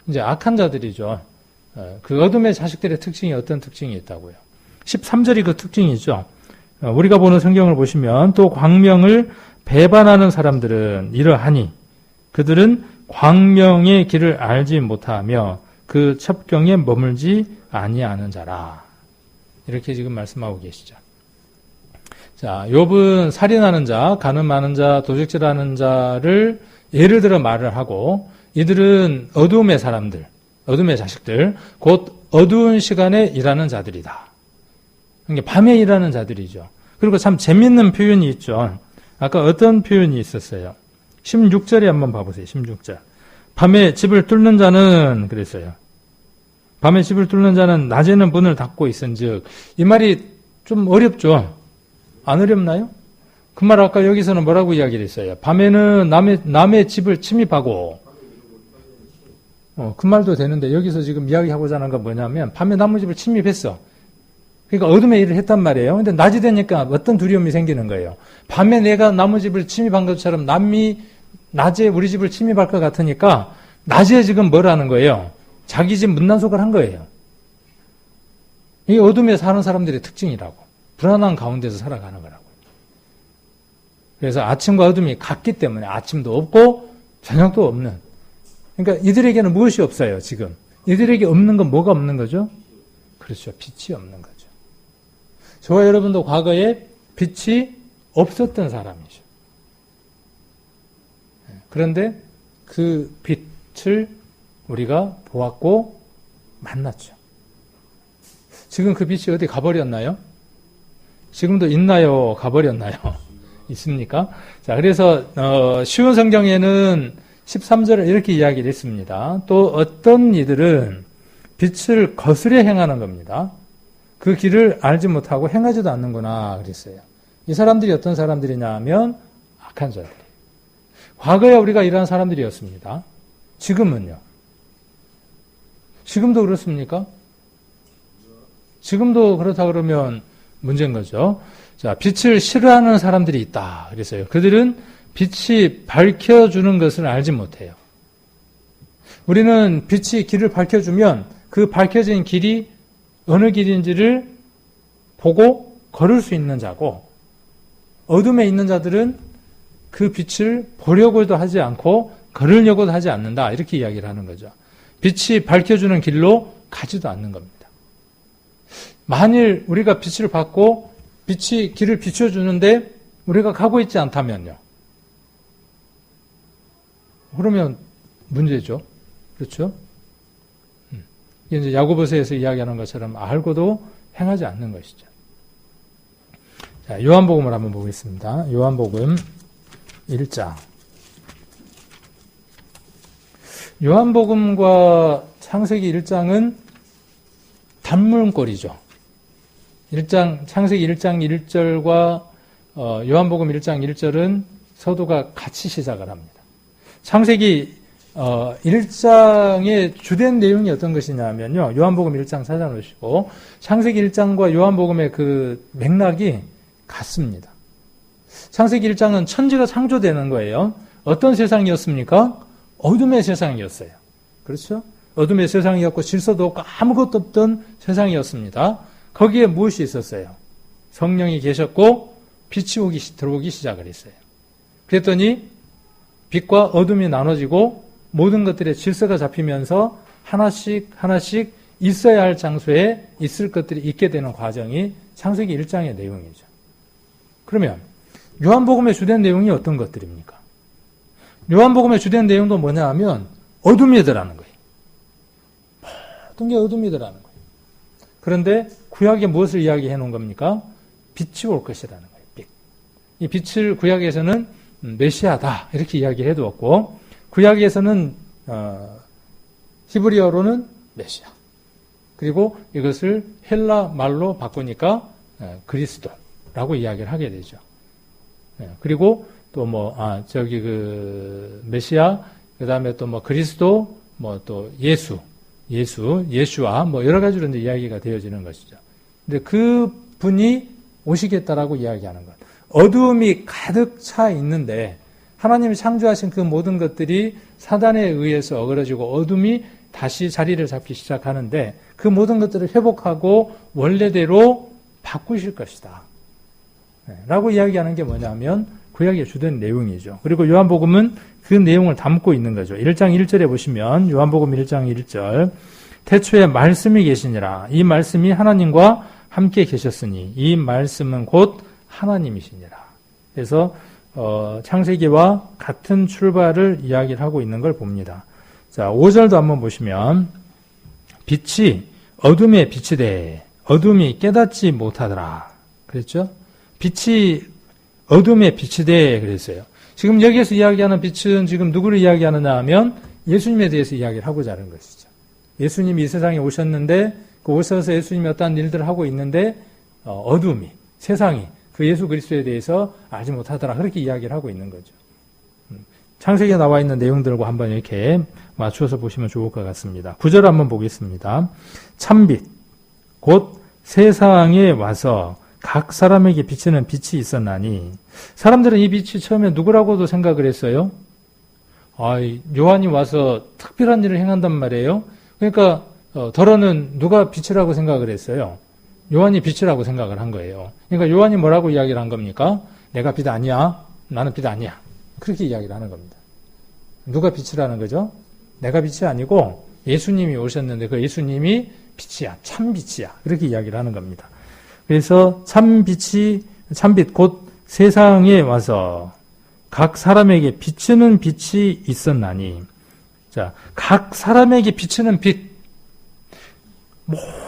이제 악한 자들이죠. 그 어둠의 자식들의 특징이 어떤 특징이 있다고요? 13절이 그 특징이죠. 우리가 보는 성경을 보시면 또 광명을 배반하는 사람들은 이러하니 그들은 광명의 길을 알지 못하며 그 첩경에 머물지 아니하는 자라. 이렇게 지금 말씀하고 계시죠. 자, 욥은 살인하는 자, 간음하는 자, 도적질하는 자를 예를 들어 말을 하고 이들은 어두움의 사람들, 어둠의 자식들, 곧 어두운 시간에 일하는 자들이다. 그러니까 밤에 일하는 자들이죠. 그리고 참 재밌는 표현이 있죠. 아까 어떤 표현이 있었어요? 16절에 한번 봐보세요. 16절. 밤에 집을 뚫는 자는 그랬어요. 밤에 집을 뚫는 자는 낮에는 문을 닫고 있은즉. 이 말이 좀 어렵죠? 안 어렵나요? 그 말 아까 여기서는 뭐라고 이야기를 했어요? 밤에는 남의 집을 침입하고 그 말도 되는데 여기서 지금 이야기하고자 하는 건 뭐냐면 밤에 남의 집을 침입했어. 그러니까 어둠에 일을 했단 말이에요. 근데 낮이 되니까 어떤 두려움이 생기는 거예요. 밤에 내가 남의 집을 침입한 것처럼 남이 낮에 우리 집을 침입할 것 같으니까 낮에 지금 뭘 하는 거예요? 자기 집 문단속을 한 거예요. 이게 어둠에 사는 사람들의 특징이라고. 불안한 가운데서 살아가는 거라고요. 그래서 아침과 어둠이 같기 때문에 아침도 없고 저녁도 없는. 그러니까 이들에게는 무엇이 없어요, 지금. 이들에게 없는 건 뭐가 없는 거죠? 그렇죠. 빛이 없는 거죠. 저와 여러분도 과거에 빛이 없었던 사람이죠. 그런데 그 빛을 우리가 보았고 만났죠. 지금 그 빛이 어디 가버렸나요? 지금도 있나요? 가버렸나요? 있습니까? 자, 그래서 쉬운 성경에는 13절을 이렇게 이야기를 했습니다. 또 어떤 이들은 빛을 거스려 행하는 겁니다. 그 길을 알지 못하고 행하지도 않는구나 그랬어요. 이 사람들이 어떤 사람들이냐 하면 악한 자들. 과거에 우리가 이러한 사람들이었습니다. 지금은요? 지금도 그렇습니까? 지금도 그렇다 그러면 문제인 거죠. 자, 빛을 싫어하는 사람들이 있다 그랬어요. 그들은 빛이 밝혀주는 것을 알지 못해요. 우리는 빛이 길을 밝혀주면 그 밝혀진 길이 어느 길인지를 보고 걸을 수 있는 자고, 어둠에 있는 자들은 그 빛을 보려고도 하지 않고 걸으려고도 하지 않는다, 이렇게 이야기를 하는 거죠. 빛이 밝혀주는 길로 가지도 않는 겁니다. 만일 우리가 빛을 받고 빛이 길을 비춰주는데 우리가 가고 있지 않다면요, 그러면 문제죠. 그렇죠? 이제 야고보서에서 이야기하는 것처럼 알고도 행하지 않는 것이죠. 자, 요한복음을 한번 보겠습니다. 요한복음 1장. 요한복음과 창세기 1장은 단문꼴이죠. 창세기 1장 1절과 요한복음 1장 1절은 서두가 같이 시작을 합니다. 창세기 1장의 주된 내용이 어떤 것이냐면요, 요한복음 1장 찾아놓으시고 창세기 1장과 요한복음의 그 맥락이 같습니다. 창세기 1장은 천지가 창조되는 거예요. 어떤 세상이었습니까? 어둠의 세상이었어요. 그렇죠? 어둠의 세상이었고 질서도 없고 아무것도 없던 세상이었습니다. 거기에 무엇이 있었어요? 성령이 계셨고 빛이 들어오기 시작을 했어요. 그랬더니 빛과 어둠이 나눠지고 모든 것들의 질서가 잡히면서 하나씩 있어야 할 장소에 있을 것들이 있게 되는 과정이 창세기 1장의 내용이죠. 그러면 요한복음의 주된 내용이 어떤 것들입니까? 요한복음의 주된 내용도 뭐냐 하면 어둠이더라는 거예요. 모든 게 어둠이더라는 거예요. 그런데 구약에 무엇을 이야기해 놓은 겁니까? 빛이 올 것이라는 거예요. 빛. 이 빛을 구약에서는 메시아다 이렇게 이야기해 두었고, 구약에서는 히브리어로는 메시아, 그리고 이것을 헬라 말로 바꾸니까 그리스도라고 이야기를 하게 되죠. 그리고 또 메시아, 그 다음에 또 그리스도, 또 예수와 여러 가지로 이제 이야기가 되어지는 것이죠. 근데 그 분이 오시겠다라고 이야기하는 것. 어두움이 가득 차 있는데 하나님이 창조하신 그 모든 것들이 사단에 의해서 어그러지고 어둠이 다시 자리를 잡기 시작하는데 그 모든 것들을 회복하고 원래대로 바꾸실 것이다 라고 이야기하는 게 뭐냐면 구약의 주된 내용이죠. 그리고 요한복음은 그 내용을 담고 있는 거죠. 1장 1절에 보시면 요한복음 1장 1절, 태초에 말씀이 계시니라. 이 말씀이 하나님과 함께 계셨으니 이 말씀은 곧 하나님이시니라. 그래서 창세기와 같은 출발을 이야기를 하고 있는 걸 봅니다. 자, 5절도 한번 보시면 빛이 어둠에 빛이 돼 어둠이 깨닫지 못하더라 그랬죠? 빛이 어둠에 빛이 돼 그랬어요. 지금 여기에서 이야기하는 빛은 지금 누구를 이야기하느냐 하면 예수님에 대해서 이야기를 하고자 하는 것이죠. 예수님이 이 세상에 오셨는데 그 오셔서 예수님이 어떠한 일들을 하고 있는데 어둠이, 세상이 그 예수 그리스도에 대해서 알지 못하더라 그렇게 이야기를 하고 있는 거죠. 창세기에 나와 있는 내용들과 한번 이렇게 맞추어서 보시면 좋을 것 같습니다. 9절 한번 보겠습니다. 참빛 곧 세상에 와서 각 사람에게 비치는 빛이 있었나니, 사람들은 이 빛이 처음에 누구라고도 생각을 했어요. 요한이 와서 특별한 일을 행한단 말이에요. 그러니까 더러는 누가 빛이라고 생각을 했어요? 요한이 빛이라고 생각을 한 거예요. 그러니까 요한이 뭐라고 이야기를 한 겁니까? 내가 빛 아니야. 나는 빛 아니야. 그렇게 이야기를 하는 겁니다. 누가 빛이라는 거죠? 내가 빛이 아니고 예수님이 오셨는데 그 예수님이 빛이야. 참 빛이야. 그렇게 이야기를 하는 겁니다. 그래서 참빛 곧 세상에 와서 각 사람에게 비추는 빛이 있었나니. 자, 각 사람에게 비추는 빛.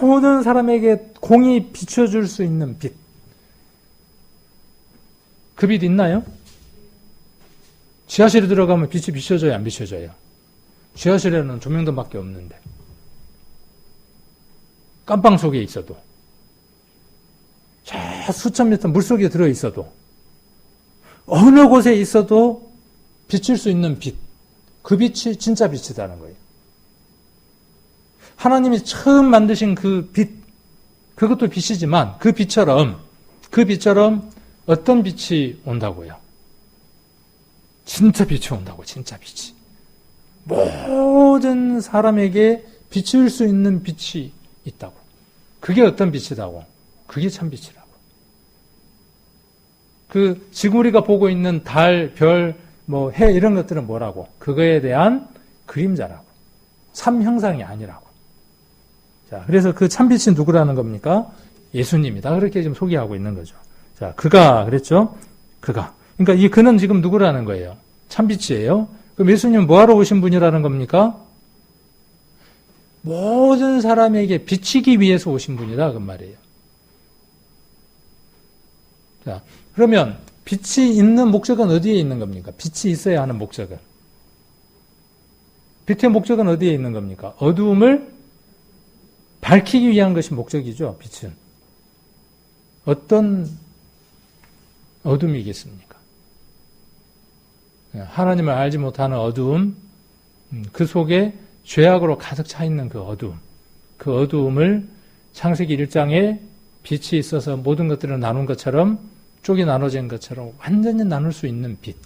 모든 사람에게 공이 비춰줄 수 있는 빛. 그 빛 있나요? 지하실에 들어가면 빛이 비춰져요, 안 비춰져요? 지하실에는 조명등밖에 없는데. 깜방 속에 있어도. 저 수천 미터 물속에 들어있어도. 어느 곳에 있어도 비칠 수 있는 빛. 그 빛이 진짜 빛이라는 거예요. 하나님이 처음 만드신 그 빛, 그것도 빛이지만 그 빛처럼 어떤 빛이 온다고요? 진짜 빛이 온다고, 진짜 빛이. 모든 사람에게 비출 수 있는 빛이 있다고. 그게 어떤 빛이라고? 그게 참 빛이라고. 그 지금 우리가 보고 있는 달, 별, 해 이런 것들은 뭐라고? 그거에 대한 그림자라고. 참 형상이 아니라고. 자, 그래서 그 참빛이 누구라는 겁니까? 예수님이다. 그렇게 지금 소개하고 있는 거죠. 자, 그가 그랬죠? 그가. 그러니까 이 그는 지금 누구라는 거예요? 참빛이에요. 그럼 예수님은 뭐하러 오신 분이라는 겁니까? 모든 사람에게 비치기 위해서 오신 분이다. 그 말이에요. 자, 그러면 빛이 있는 목적은 어디에 있는 겁니까? 빛이 있어야 하는 목적은. 빛의 목적은 어디에 있는 겁니까? 어두움을 밝히기 위한 것이 목적이죠, 빛은. 어떤 어둠이겠습니까? 하나님을 알지 못하는 어두움, 그 속에 죄악으로 가득 차 있는 그 어두움, 그 어두움을 창세기 1장에 빛이 있어서 모든 것들을 나눈 것처럼, 쪽이 나눠진 것처럼 완전히 나눌 수 있는 빛.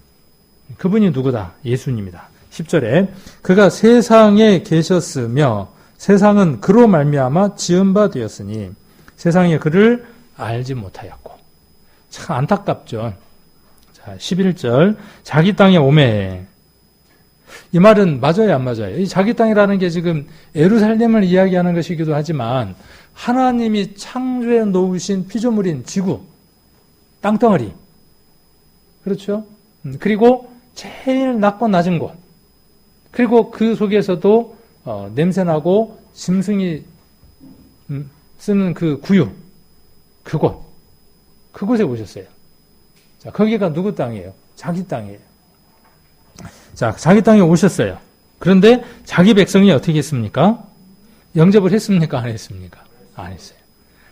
그분이 누구다? 예수님이다. 10절에 그가 세상에 계셨으며 세상은 그로 말미암아 지은 바 되었으니 세상에 그를 알지 못하였고. 참 안타깝죠. 자, 11절 자기 땅에 오매. 이 말은 맞아요, 안 맞아요? 이 자기 땅이라는 게 지금 예루살렘을 이야기하는 것이기도 하지만 하나님이 창조해 놓으신 피조물인 지구, 땅덩어리. 그렇죠? 그리고 제일 낮고 낮은 곳. 그리고 그 속에서도 냄새나고 짐승이 쓰는 그 구유, 그곳에 오셨어요. 자, 거기가 누구 땅이에요? 자기 땅이에요. 자, 자기 땅에 오셨어요. 그런데 자기 백성이 어떻게 했습니까? 영접을 했습니까? 안 했습니까? 안 했어요.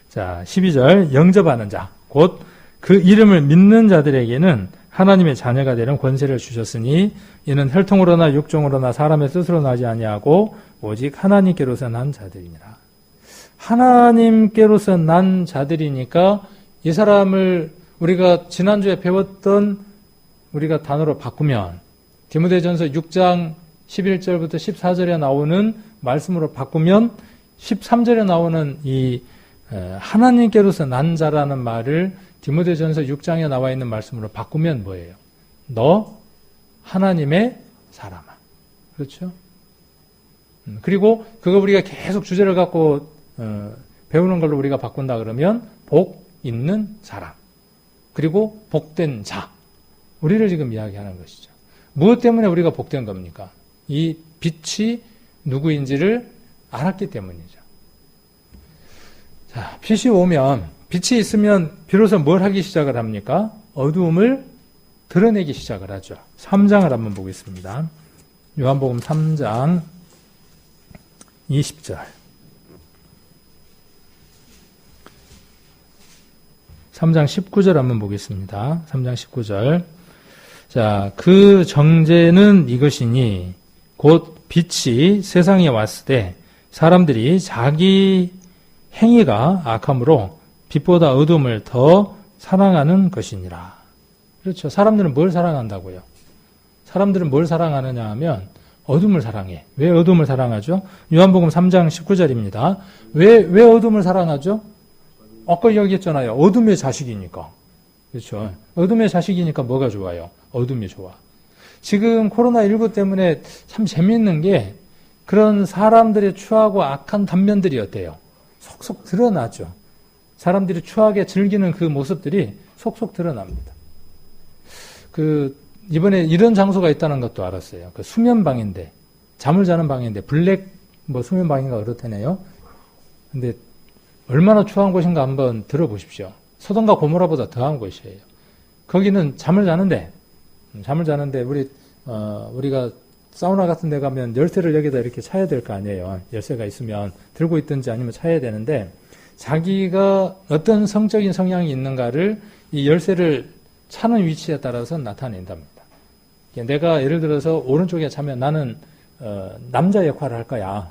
자, 12절 영접하는 자, 곧 그 이름을 믿는 자들에게는 하나님의 자녀가 되는 권세를 주셨으니 이는 혈통으로나 육종으로나 사람의 뜻으로 나지 아니하고 오직 하나님께로서 난 자들이니라. 하나님께로서 난 자들이니까 이 사람을 우리가 지난주에 배웠던 우리가 단어로 바꾸면 디모데전서 6장 11절부터 14절에 나오는 말씀으로 바꾸면 13절에 나오는 이 하나님께로서 난 자라는 말을 디모데전서 6장에 나와 있는 말씀으로 바꾸면 뭐예요? 너 하나님의 사람아. 그렇죠? 그리고 그거 우리가 계속 주제를 갖고 배우는 걸로 우리가 바꾼다 그러면 복 있는 사람. 그리고 복된 자. 우리를 지금 이야기하는 것이죠. 무엇 때문에 우리가 복된 겁니까? 이 빛이 누구인지를 알았기 때문이죠. 자, 빛이 오면, 빛이 있으면 비로소 뭘 하기 시작을 합니까? 어두움을 드러내기 시작을 하죠. 3장을 한번 보겠습니다. 요한복음 3장 20절. 3장 19절 한번 보겠습니다. 3장 19절. 자, 그 정죄는 이것이니 곧 빛이 세상에 왔을 때 사람들이 자기 행위가 악함으로 빛보다 어둠을 더 사랑하는 것이니라. 그렇죠. 사람들은 뭘 사랑한다고요? 사람들은 뭘 사랑하느냐 하면 어둠을 사랑해. 왜 어둠을 사랑하죠? 요한복음 3장 19절입니다. 왜 어둠을 사랑하죠? 아까 이야기했잖아요. 어둠의 자식이니까. 그렇죠. 어둠의 자식이니까 뭐가 좋아요? 어둠이 좋아. 지금 코로나19 때문에 참 재미있는 게 그런 사람들의 추하고 악한 단면들이 어때요? 속속 드러나죠. 사람들이 추하게 즐기는 그 모습들이 속속 드러납니다. 이번에 이런 장소가 있다는 것도 알았어요. 수면방인데, 잠을 자는 방인데, 수면방인가 그렇다네요. 근데 얼마나 추한 곳인가 한번 들어보십시오. 소돔과 고모라보다 더한 곳이에요. 거기는 잠을 자는데 우리가 사우나 같은 데 가면 열쇠를 여기다 이렇게 차야 될 거 아니에요. 열쇠가 있으면 들고 있든지 아니면 차야 되는데 자기가 어떤 성적인 성향이 있는가를 이 열쇠를 차는 위치에 따라서 나타낸답니다. 내가 예를 들어서 오른쪽에 차면 나는 남자 역할을 할 거야.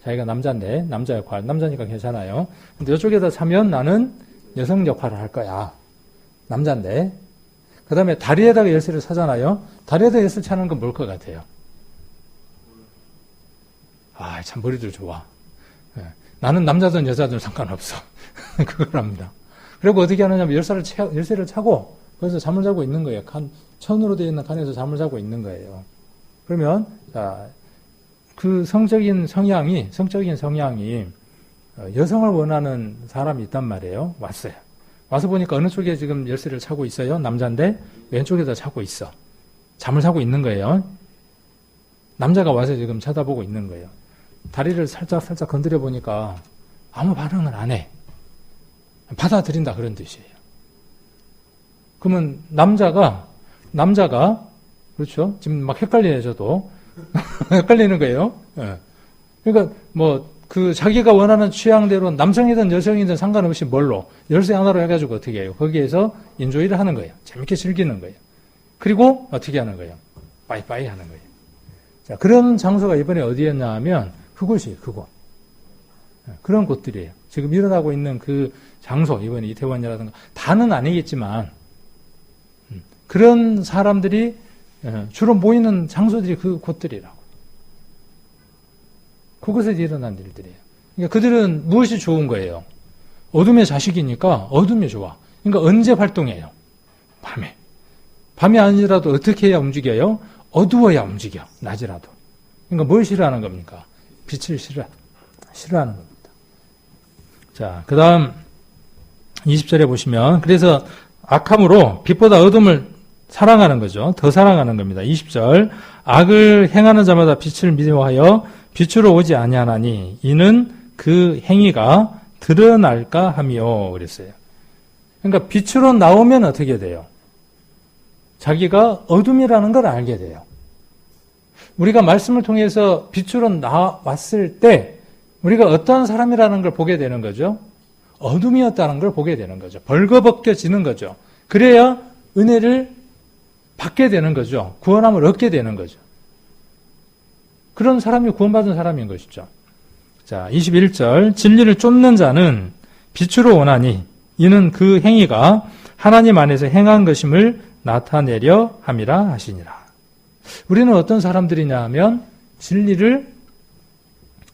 자기가 남자인데 남자 역할, 남자니까 괜찮아요. 근데 이쪽에다 차면 나는 여성 역할을 할 거야. 남자인데. 그 다음에 다리에다가 열쇠를 차잖아요. 다리에다 열쇠를 차는 건 뭘 것 같아요? 참 머리들 좋아. 나는 남자든 여자든 상관없어. 그걸 합니다. 그리고 어떻게 하느냐면 열쇠를 차고 거기서 잠을 자고 있는 거예요. 천으로 되어 있는 칸에서 잠을 자고 있는 거예요. 그러면 그 성적인 성향이 여성을 원하는 사람이 있단 말이에요. 왔어요. 와서 보니까 어느 쪽에 지금 열쇠를 차고 있어요? 남자인데 왼쪽에다 차고 있어. 잠을 자고 있는 거예요. 남자가 와서 지금 쳐다보고 있는 거예요. 다리를 살짝 건드려 보니까 아무 반응을 안 해. 받아들인다 그런 뜻이에요. 그러면 남자가 그렇죠? 지금 막 헷갈리네 저도. 헷갈리는 거예요. 네. 그러니까 자기가 원하는 취향대로 남성이든 여성이든 상관없이 열쇠 하나로 해가지고 어떻게 해요? 거기에서 인조이를 하는 거예요. 재밌게 즐기는 거예요. 그리고 어떻게 하는 거예요? 빠이빠이 하는 거예요. 자, 그런 장소가 이번에 어디였냐 하면 그곳이에요. 그곳. 그런 곳들이에요. 지금 일어나고 있는 그 장소, 이번에 이태원이라든가 다는 아니겠지만 그런 사람들이 주로 모이는 장소들이 그 곳들이라고. 그곳에서 일어난 일들이에요. 그러니까 그들은 무엇이 좋은 거예요? 어둠의 자식이니까 어둠이 좋아. 그러니까 언제 활동해요? 밤에. 밤이 아니라도 어떻게 해야 움직여요? 어두워야 움직여. 낮이라도. 그러니까 뭘 싫어하는 겁니까? 빛을 싫어하는 겁니다. 자, 그 다음 20절에 보시면 그래서 악함으로 빛보다 어둠을 사랑하는 거죠. 더 사랑하는 겁니다. 20절 악을 행하는 자마다 빛을 미워하여 빛으로 오지 아니하나니 이는 그 행위가 드러날까 하며 그랬어요. 그러니까 빛으로 나오면 어떻게 돼요? 자기가 어둠이라는 걸 알게 돼요. 우리가 말씀을 통해서 빛으로 나왔을 때 우리가 어떤 사람이라는 걸 보게 되는 거죠. 어둠이었다는 걸 보게 되는 거죠. 벌거벗겨지는 거죠. 그래야 은혜를 받게 되는 거죠. 구원함을 얻게 되는 거죠. 그런 사람이 구원받은 사람인 것이죠. 자, 21절 진리를 쫓는 자는 빛으로 오나니 이는 그 행위가 하나님 안에서 행한 것임을 나타내려 함이라 하시니라. 우리는 어떤 사람들이냐 하면 진리를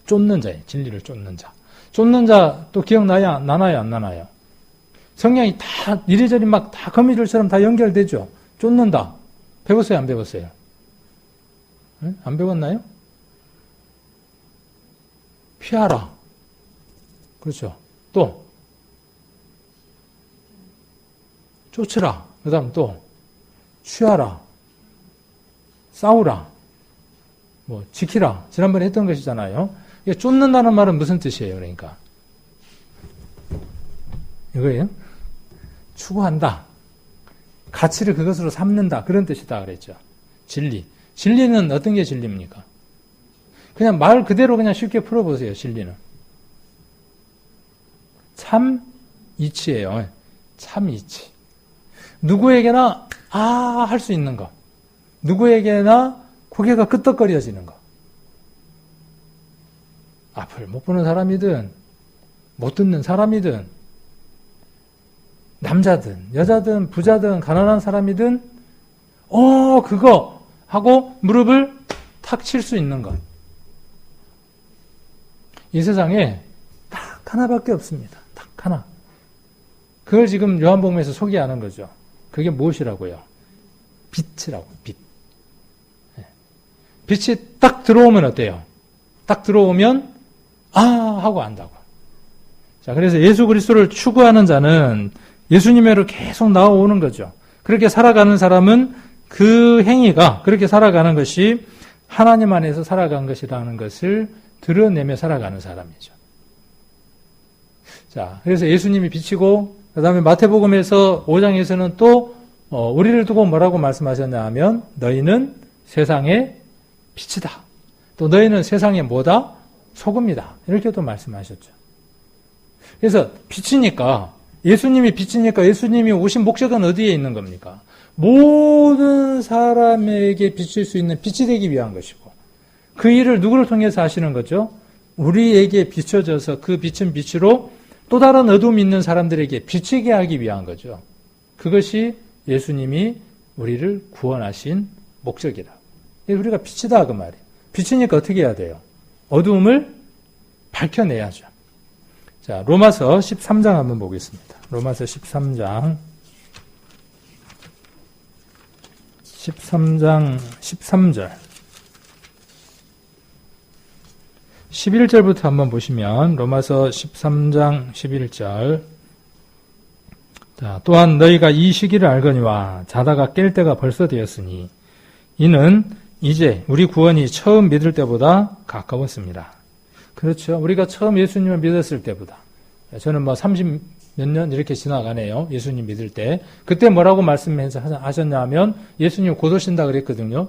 쫓는 자예요. 진리를 쫓는 자. 쫓는 자 또 기억나요? 나나요? 안 나나요? 성경이 다 이리저리 막 다 거미줄처럼 다 연결되죠. 쫓는다. 배웠어요? 안 배웠어요? 네? 안 배웠나요? 피하라. 그렇죠. 또 쫓으라. 그 다음 또 취하라. 싸우라. 지키라. 지난번에 했던 것이잖아요. 쫓는다는 말은 무슨 뜻이에요? 그러니까 이거예요. 추구한다. 가치를 그것으로 삼는다. 그런 뜻이다 그랬죠. 진리. 진리는 어떤 게 진리입니까? 그냥 말 그대로 그냥 쉽게 풀어보세요. 진리는. 참 이치예요. 참 이치. 누구에게나 할 수 있는 것. 누구에게나 고개가 끄덕거려지는 것. 앞을 못 보는 사람이든 못 듣는 사람이든 남자든 여자든 부자든 가난한 사람이든 그거 하고 무릎을 탁 칠 수 있는 것. 이 세상에 딱 하나밖에 없습니다. 딱 하나. 그걸 지금 요한복음에서 소개하는 거죠. 그게 무엇이라고요? 빛이라고, 빛. 빛이 딱 들어오면 어때요? 딱 들어오면 하고 안다고. 자, 그래서 예수 그리스도를 추구하는 자는 예수님으로 계속 나오는 거죠. 그렇게 살아가는 사람은 그 행위가 그렇게 살아가는 것이 하나님 안에서 살아간 것이라는 것을 드러내며 살아가는 사람이죠. 자, 그래서 예수님이 빛이고 그 다음에 마태복음에서 5장에서는 또 우리를 두고 뭐라고 말씀하셨냐 하면 너희는 세상의 빛이다. 또 너희는 세상의 뭐다? 소금이다. 이렇게 또 말씀하셨죠. 그래서 빛이니까 예수님이 빛이니까 예수님이 오신 목적은 어디에 있는 겁니까? 모든 사람에게 비칠 수 있는 빛이 되기 위한 것이고 그 일을 누구를 통해서 하시는 거죠? 우리에게 비춰져서 그 빛은 빛으로 또 다른 어둠이 있는 사람들에게 비치게 하기 위한 거죠. 그것이 예수님이 우리를 구원하신 목적이다. 우리가 빛이다 그 말이에요. 빛이니까 어떻게 해야 돼요? 어두움을 밝혀내야죠. 자, 로마서 13장 한번 보겠습니다. 로마서 13장 13절 11절부터 한번 보시면 로마서 13장 11절 자, 또한 너희가 이 시기를 알거니와 자다가 깰 때가 벌써 되었으니 이는 이제 우리 구원이 처음 믿을 때보다 가까웠습니다. 그렇죠. 우리가 처음 예수님을 믿었을 때보다 저는 30 몇 년 이렇게 지나가네요. 예수님 믿을 때. 그때 뭐라고 말씀하셨냐 하면 예수님 곧 오신다 그랬거든요.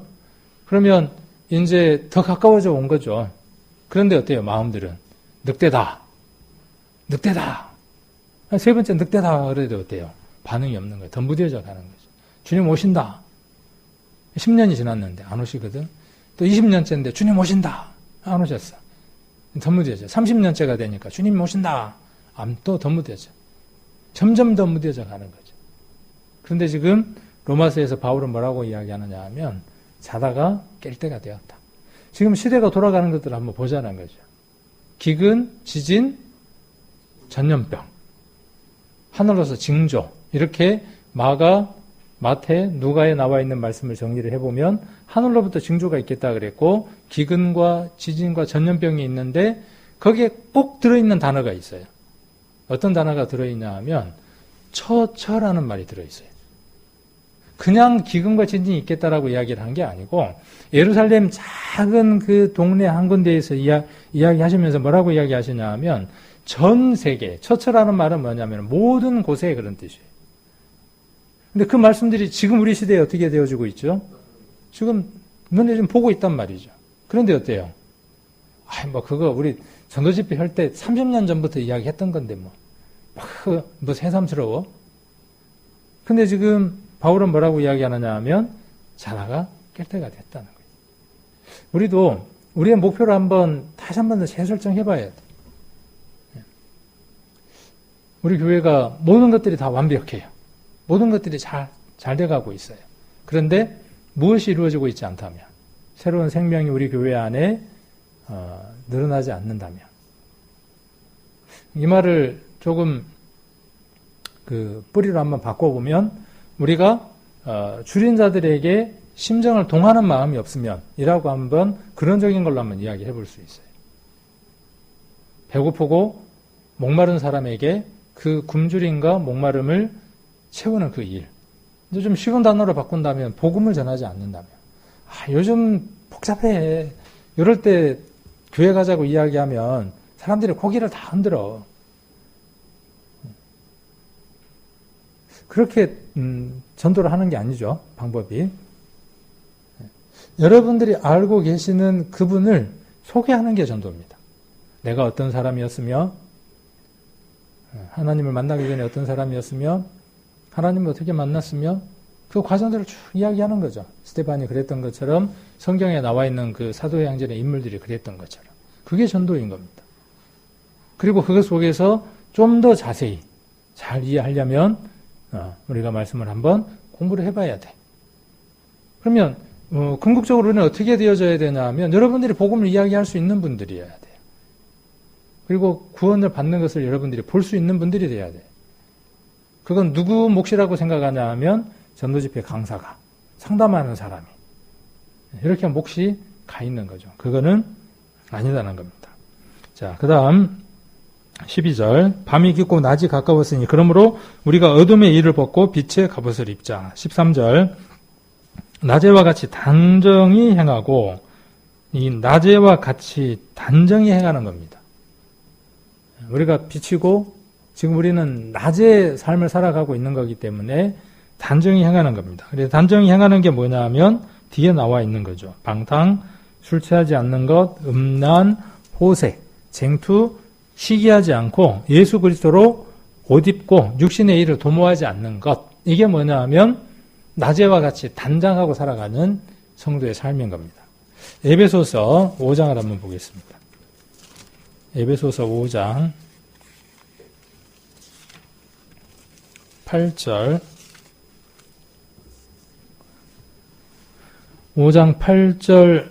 그러면 이제 더 가까워져 온 거죠. 그런데 어때요? 마음들은. 늑대다. 늑대다. 세 번째 늑대다 그래도 어때요? 반응이 없는 거예요. 더 무뎌져 가는 거죠. 주님 오신다. 10년이 지났는데 안 오시거든. 또 20년째인데 주님 오신다. 안 오셨어. 더 무뎌져. 30년째가 되니까 주님 오신다. 또 더 무뎌져. 점점 더 무뎌져 가는 거죠. 그런데 지금 로마서에서 바울은 뭐라고 이야기하느냐 하면 자다가 깰 때가 되었다. 지금 시대가 돌아가는 것들을 한번 보자는 거죠. 기근, 지진, 전염병, 하늘로서 징조 이렇게 마태, 누가에 나와 있는 말씀을 정리를 해보면 하늘로부터 징조가 있겠다 그랬고 기근과 지진과 전염병이 있는데 거기에 꼭 들어있는 단어가 있어요. 어떤 단어가 들어있냐 하면 처처라는 말이 들어있어요. 그냥 기근과 지진이 있겠다라고 이야기를 한 게 아니고 예루살렘 작은 그 동네 한 군데에서 이야기하시면서 뭐라고 이야기하시냐 하면 전 세계, 처처라는 말은 뭐냐면 모든 곳에 그런 뜻이에요. 근데 그 말씀들이 지금 우리 시대에 어떻게 되어지고 있죠? 지금 눈에 좀 보고 있단 말이죠. 그런데 어때요? 그거 우리 전도 집회 할 때 30년 전부터 이야기했던 건데 새삼스러워? 근데 지금 바울은 뭐라고 이야기하느냐 하면 자다가 깰 때가 됐다는 거예요. 우리도 우리의 목표를 다시 한 번 더 재설정해 봐야 돼. 우리 교회가 모든 것들이 다 완벽해요. 모든 것들이 잘 돼가고 있어요. 그런데 무엇이 이루어지고 있지 않다면 새로운 생명이 우리 교회 안에 늘어나지 않는다면 이 말을 조금 뿌리로 한번 바꿔보면 우리가 줄인 자들에게 심정을 동하는 마음이 없으면 이라고 한번 그런적인 걸로 한번 이야기해 볼 수 있어요. 배고프고 목마른 사람에게 그 굶주림과 목마름을 채우는 그 일. 이제 좀 쉬운 단어로 바꾼다면 복음을 전하지 않는다면 요즘 복잡해. 이럴 때 교회 가자고 이야기하면 사람들이 고개를 다 흔들어. 그렇게 전도를 하는 게 아니죠. 방법이. 여러분들이 알고 계시는 그분을 소개하는 게 전도입니다. 내가 어떤 사람이었으며 하나님을 만나기 전에 어떤 사람이었으며 하나님을 어떻게 만났으며 그 과정들을 쭉 이야기하는 거죠. 스테반이 그랬던 것처럼 성경에 나와 있는 그 사도행전의 인물들이 그랬던 것처럼. 그게 전도인 겁니다. 그리고 그것 속에서 좀 더 자세히 잘 이해하려면 우리가 말씀을 한번 공부를 해봐야 돼. 그러면 궁극적으로는 어떻게 되어져야 되냐 하면 여러분들이 복음을 이야기할 수 있는 분들이어야 돼요. 그리고 구원을 받는 것을 여러분들이 볼 수 있는 분들이 돼야 돼. 그건 누구 몫이라고 생각하냐 하면 전도집회 강사가, 상담하는 사람이. 이렇게 몫이 가 있는 거죠. 그거는 아니다는 겁니다. 자, 그 다음 12절. 밤이 깊고 낮이 가까웠으니 그러므로 우리가 어둠의 일을 벗고 빛의 갑옷을 입자. 13절. 낮에와 같이 단정히 행하고, 이 낮에와 같이 단정히 행하는 겁니다. 우리가 빛이고 지금 우리는 낮의 삶을 살아가고 있는 거기 때문에 단정히 행하는 겁니다. 그래서 단정히 행하는 게 뭐냐 하면 뒤에 나와 있는 거죠. 방탕, 술 취하지 않는 것, 음란, 호색, 쟁투, 시기하지 않고 예수 그리스도로 옷 입고 육신의 일을 도모하지 않는 것. 이게 뭐냐 하면 낮에와 같이 단장하고 살아가는 성도의 삶인 겁니다. 에베소서 5장을 한번 보겠습니다. 에베소서 5장 8절 5장 8절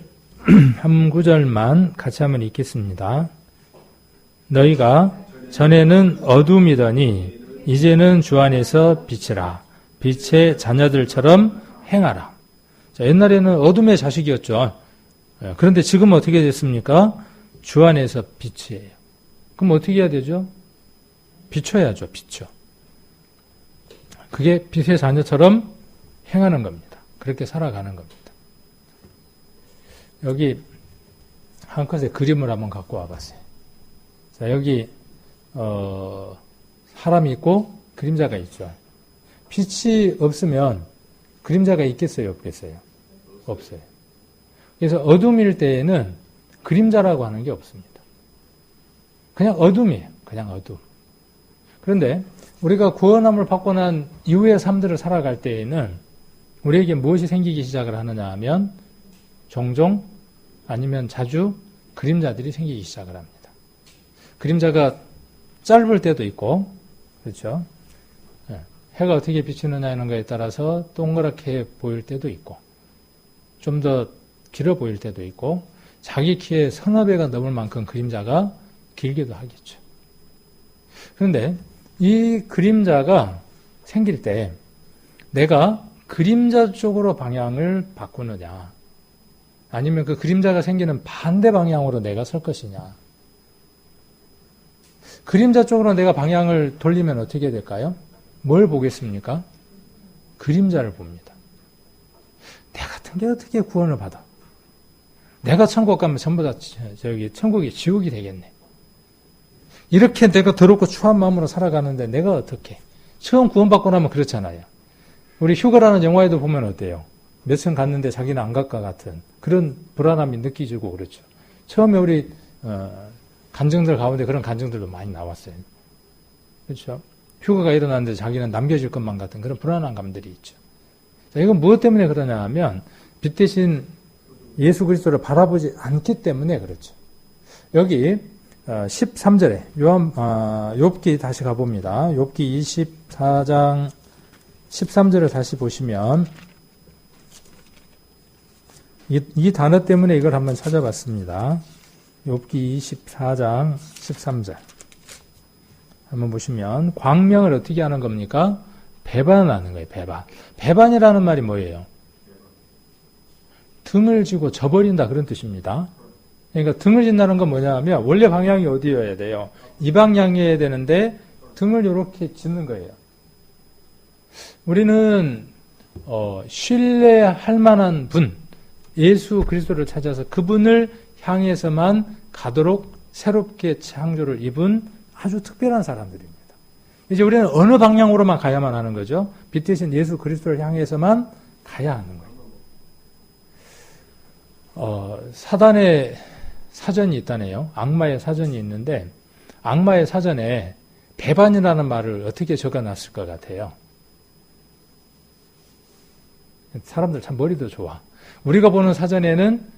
한 구절만 같이 한번 읽겠습니다. 너희가 전에는 어둠이더니 이제는 주 안에서 빛이라. 빛의 자녀들처럼 행하라. 자, 옛날에는 어둠의 자식이었죠. 그런데 지금 어떻게 됐습니까? 주 안에서 빛이에요. 그럼 어떻게 해야 되죠? 비춰야죠. 비춰. 그게 빛의 자녀처럼 행하는 겁니다. 그렇게 살아가는 겁니다. 여기 한 컷의 그림을 한번 갖고 와봤어요. 자, 여기 사람이 있고 그림자가 있죠. 빛이 없으면 그림자가 있겠어요? 없겠어요? 없어요. 그래서 어둠일 때에는 그림자라고 하는 게 없습니다. 그냥 어둠이에요. 그냥 어둠. 그런데 우리가 구원함을 받고 난 이후의 삶들을 살아갈 때에는 우리에게 무엇이 생기기 시작을 하느냐 하면 종종 아니면 자주 그림자들이 생기기 시작을 합니다. 그림자가 짧을 때도 있고, 그렇죠? 해가 어떻게 비치느냐 하는 거에 따라서 동그랗게 보일 때도 있고, 좀 더 길어 보일 때도 있고, 자기 키에 서너 배가 넘을 만큼 그림자가 길기도 하겠죠. 그런데 이 그림자가 생길 때 내가 그림자 쪽으로 방향을 바꾸느냐, 아니면 그 그림자가 생기는 반대 방향으로 내가 설 것이냐. 그림자 쪽으로 내가 방향을 돌리면 어떻게 될까요? 뭘 보겠습니까? 그림자를 봅니다. 내 같은 게 어떻게 구원을 받아? 내가 천국 가면 전부 다 천국이 지옥이 되겠네. 이렇게 내가 더럽고 추한 마음으로 살아가는데 내가 어떻게? 처음 구원받고 나면 그렇잖아요. 우리 휴가라는 영화에도 보면 어때요? 몇 층 갔는데 자기는 안 갈 것 같은 그런 불안함이 느끼지고 그렇죠. 처음에 우리 간증들 가운데 그런 간증들도 많이 나왔어요. 그렇죠. 휴가가 일어났는데 자기는 남겨질 것만 같은 그런 불안한 감들이 있죠. 자, 이건 무엇 때문에 그러냐 하면 빛 대신 예수 그리스도를 바라보지 않기 때문에 그렇죠. 여기 13절에 욥기 다시 가봅니다. 욥기 24장 13절을 다시 보시면 이 단어 때문에 이걸 한번 찾아봤습니다. 욥기 24장 13절 한번 보시면 광명을 어떻게 하는 겁니까? 배반하는 거예요. 배반. 배반이라는 말이 뭐예요? 등을 지고 져버린다 그런 뜻입니다. 그러니까 등을 진다는 건 뭐냐 하면 원래 방향이 어디여야 돼요? 이 방향이어야 되는데 등을 이렇게 짓는 거예요. 우리는 신뢰할 만한 분, 예수 그리스도를 찾아서 그분을 향해서만 가도록 새롭게 창조를 입은 아주 특별한 사람들입니다. 이제 우리는 어느 방향으로만 가야만 하는 거죠? 빛 대신 예수 그리스도를 향해서만 가야 하는 거예요. 사단의 사전이 있다네요. 악마의 사전이 있는데 악마의 사전에 배반이라는 말을 어떻게 적어놨을 것 같아요? 사람들 참 머리도 좋아. 우리가 보는 사전에는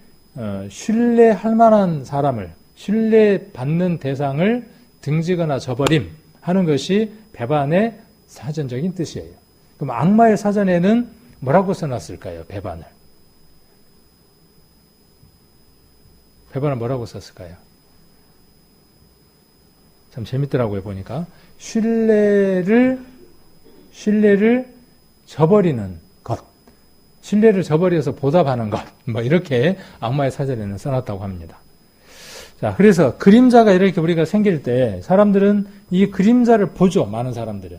신뢰할 만한 사람을, 신뢰받는 대상을 등지거나 저버림 하는 것이 배반의 사전적인 뜻이에요. 그럼 악마의 사전에는 뭐라고 써놨을까요? 배반을. 배반을 뭐라고 썼을까요? 참 재밌더라고요, 보니까. 신뢰를 저버리는 것. 신뢰를 저버려서 보답하는 것. 뭐, 이렇게 악마의 사전에는 써놨다고 합니다. 자, 그래서 그림자가 이렇게 우리가 생길 때 사람들은 이 그림자를 보죠, 많은 사람들은.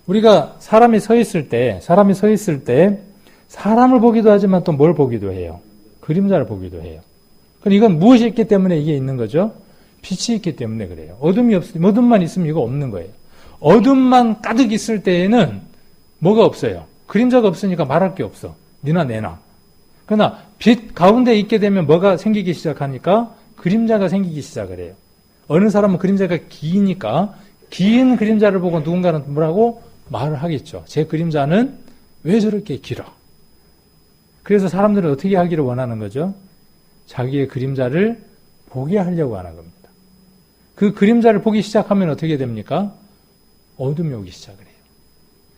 우리가 사람이 서 있을 때 사람을 보기도 하지만 또 뭘 보기도 해요? 그림자를 보기도 해요. 그럼 이건 무엇이 있기 때문에 이게 있는 거죠? 빛이 있기 때문에 그래요. 어둠만 있으면 이거 없는 거예요. 어둠만 가득 있을 때에는 뭐가 없어요? 그림자가 없으니까 말할 게 없어. 니나 내나. 그러나 빛 가운데 있게 되면 뭐가 생기기 시작하니까 그림자가 생기기 시작을 해요. 어느 사람은 그림자가 기니까 긴 그림자를 보고 누군가는 뭐라고 말을 하겠죠. 제 그림자는 왜 저렇게 길어? 그래서 사람들은 어떻게 하기를 원하는 거죠? 자기의 그림자를 보게 하려고 하는 겁니다. 그 그림자를 보기 시작하면 어떻게 됩니까? 어둠이 오기 시작을 해요.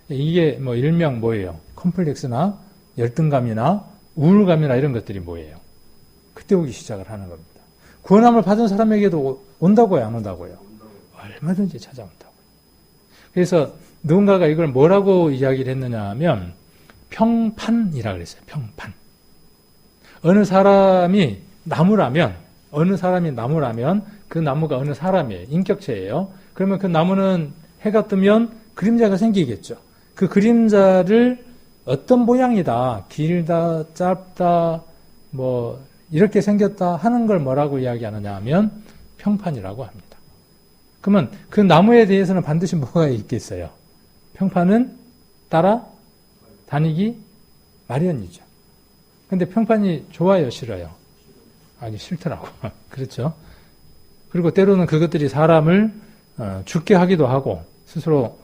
이게 뭐 일명 뭐예요? 컴플렉스나 열등감이나 우울감이나 이런 것들이 뭐예요? 그때 오기 시작을 하는 겁니다. 구원함을 받은 사람에게도 온다고요, 안 온다고요? 얼마든지 찾아온다고요. 그래서 누군가가 이걸 뭐라고 이야기를 했느냐 하면 평판이라고 그랬어요. 평판. 어느 사람이 나무라면 그 나무가 어느 사람이에요. 인격체예요. 그러면 그 나무는 해가 뜨면 그림자가 생기겠죠. 그 그림자를 어떤 모양이다, 길다, 짧다, 뭐 이렇게 생겼다 하는 걸 뭐라고 이야기하느냐 하면 평판이라고 합니다. 그러면 그 나무에 대해서는 반드시 뭐가 있겠어요? 평판은 따라 다니기 마련이죠. 근데 평판이 좋아요, 싫어요? 아니, 싫더라고. 그렇죠? 그리고 때로는 그것들이 사람을 죽게 하기도 하고 스스로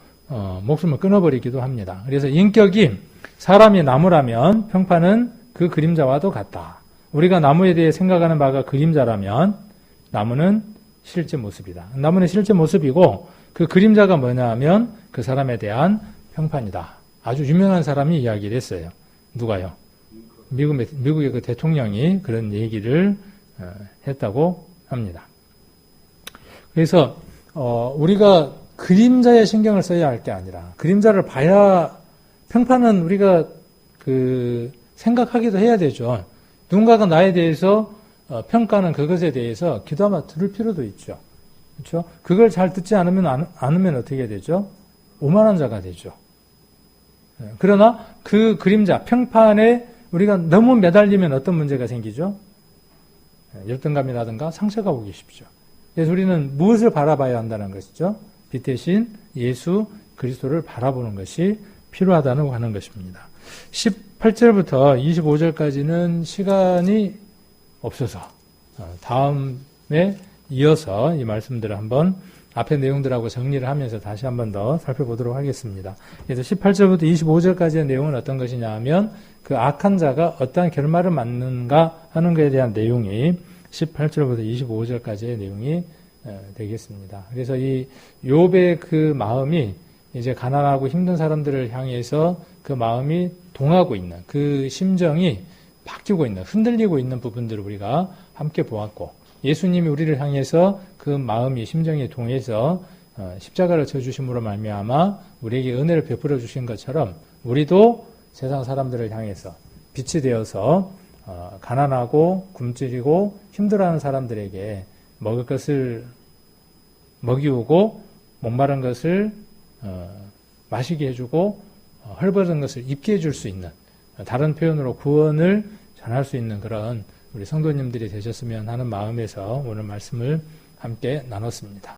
목숨을 끊어버리기도 합니다. 그래서 인격이 사람이 나무라면 평판은 그 그림자와도 같다. 우리가 나무에 대해 생각하는 바가 그림자라면 나무는 실제 모습이다. 나무는 실제 모습이고 그 그림자가 뭐냐 하면 그 사람에 대한 평판이다. 아주 유명한 사람이 이야기를 했어요. 누가요? 미국의 그 대통령이 그런 얘기를 했다고 합니다. 그래서 우리가 그림자에 신경을 써야 할 게 아니라 그림자를 봐야 평판은 우리가 생각하기도 해야 되죠. 누군가가 나에 대해서 평가하는 그것에 대해서 귀도 아마 들을 필요도 있죠. 그렇죠? 그걸 잘 듣지 않으면 어떻게 되죠? 오만한 자가 되죠. 그러나 그 그림자, 평판에 우리가 너무 매달리면 어떤 문제가 생기죠? 열등감이라든가 상처가 오기 쉽죠. 그래서 우리는 무엇을 바라봐야 한다는 것이죠? 빛 대신 예수 그리스도를 바라보는 것이 필요하다고 하는 것입니다. 18절부터 25절까지는 시간이 없어서 다음에 이어서 이 말씀들을 한번 앞의 내용들하고 정리를 하면서 다시 한번 더 살펴보도록 하겠습니다. 그래서 18절부터 25절까지의 내용은 어떤 것이냐 하면 그 악한 자가 어떠한 결말을 맞는가 하는 것에 대한 내용이 18절부터 25절까지의 내용이 되겠습니다. 그래서 이 욥의 그 마음이 이제 가난하고 힘든 사람들을 향해서 그 마음이 동하고 있는 그 심정이 바뀌고 있는, 흔들리고 있는 부분들을 우리가 함께 보았고 예수님이 우리를 향해서 그 마음이 심정이 동해서 십자가를 져주심으로 말미암아 우리에게 은혜를 베풀어 주신 것처럼 우리도 세상 사람들을 향해서 빛이 되어서 가난하고 굶주리고 힘들어하는 사람들에게 먹을 것을 먹이우고 목마른 것을 마시게 해주고 헐벗은 것을 입게 해줄 수 있는, 다른 표현으로 구원을 전할 수 있는 그런 우리 성도님들이 되셨으면 하는 마음에서 오늘 말씀을 함께 나눴습니다.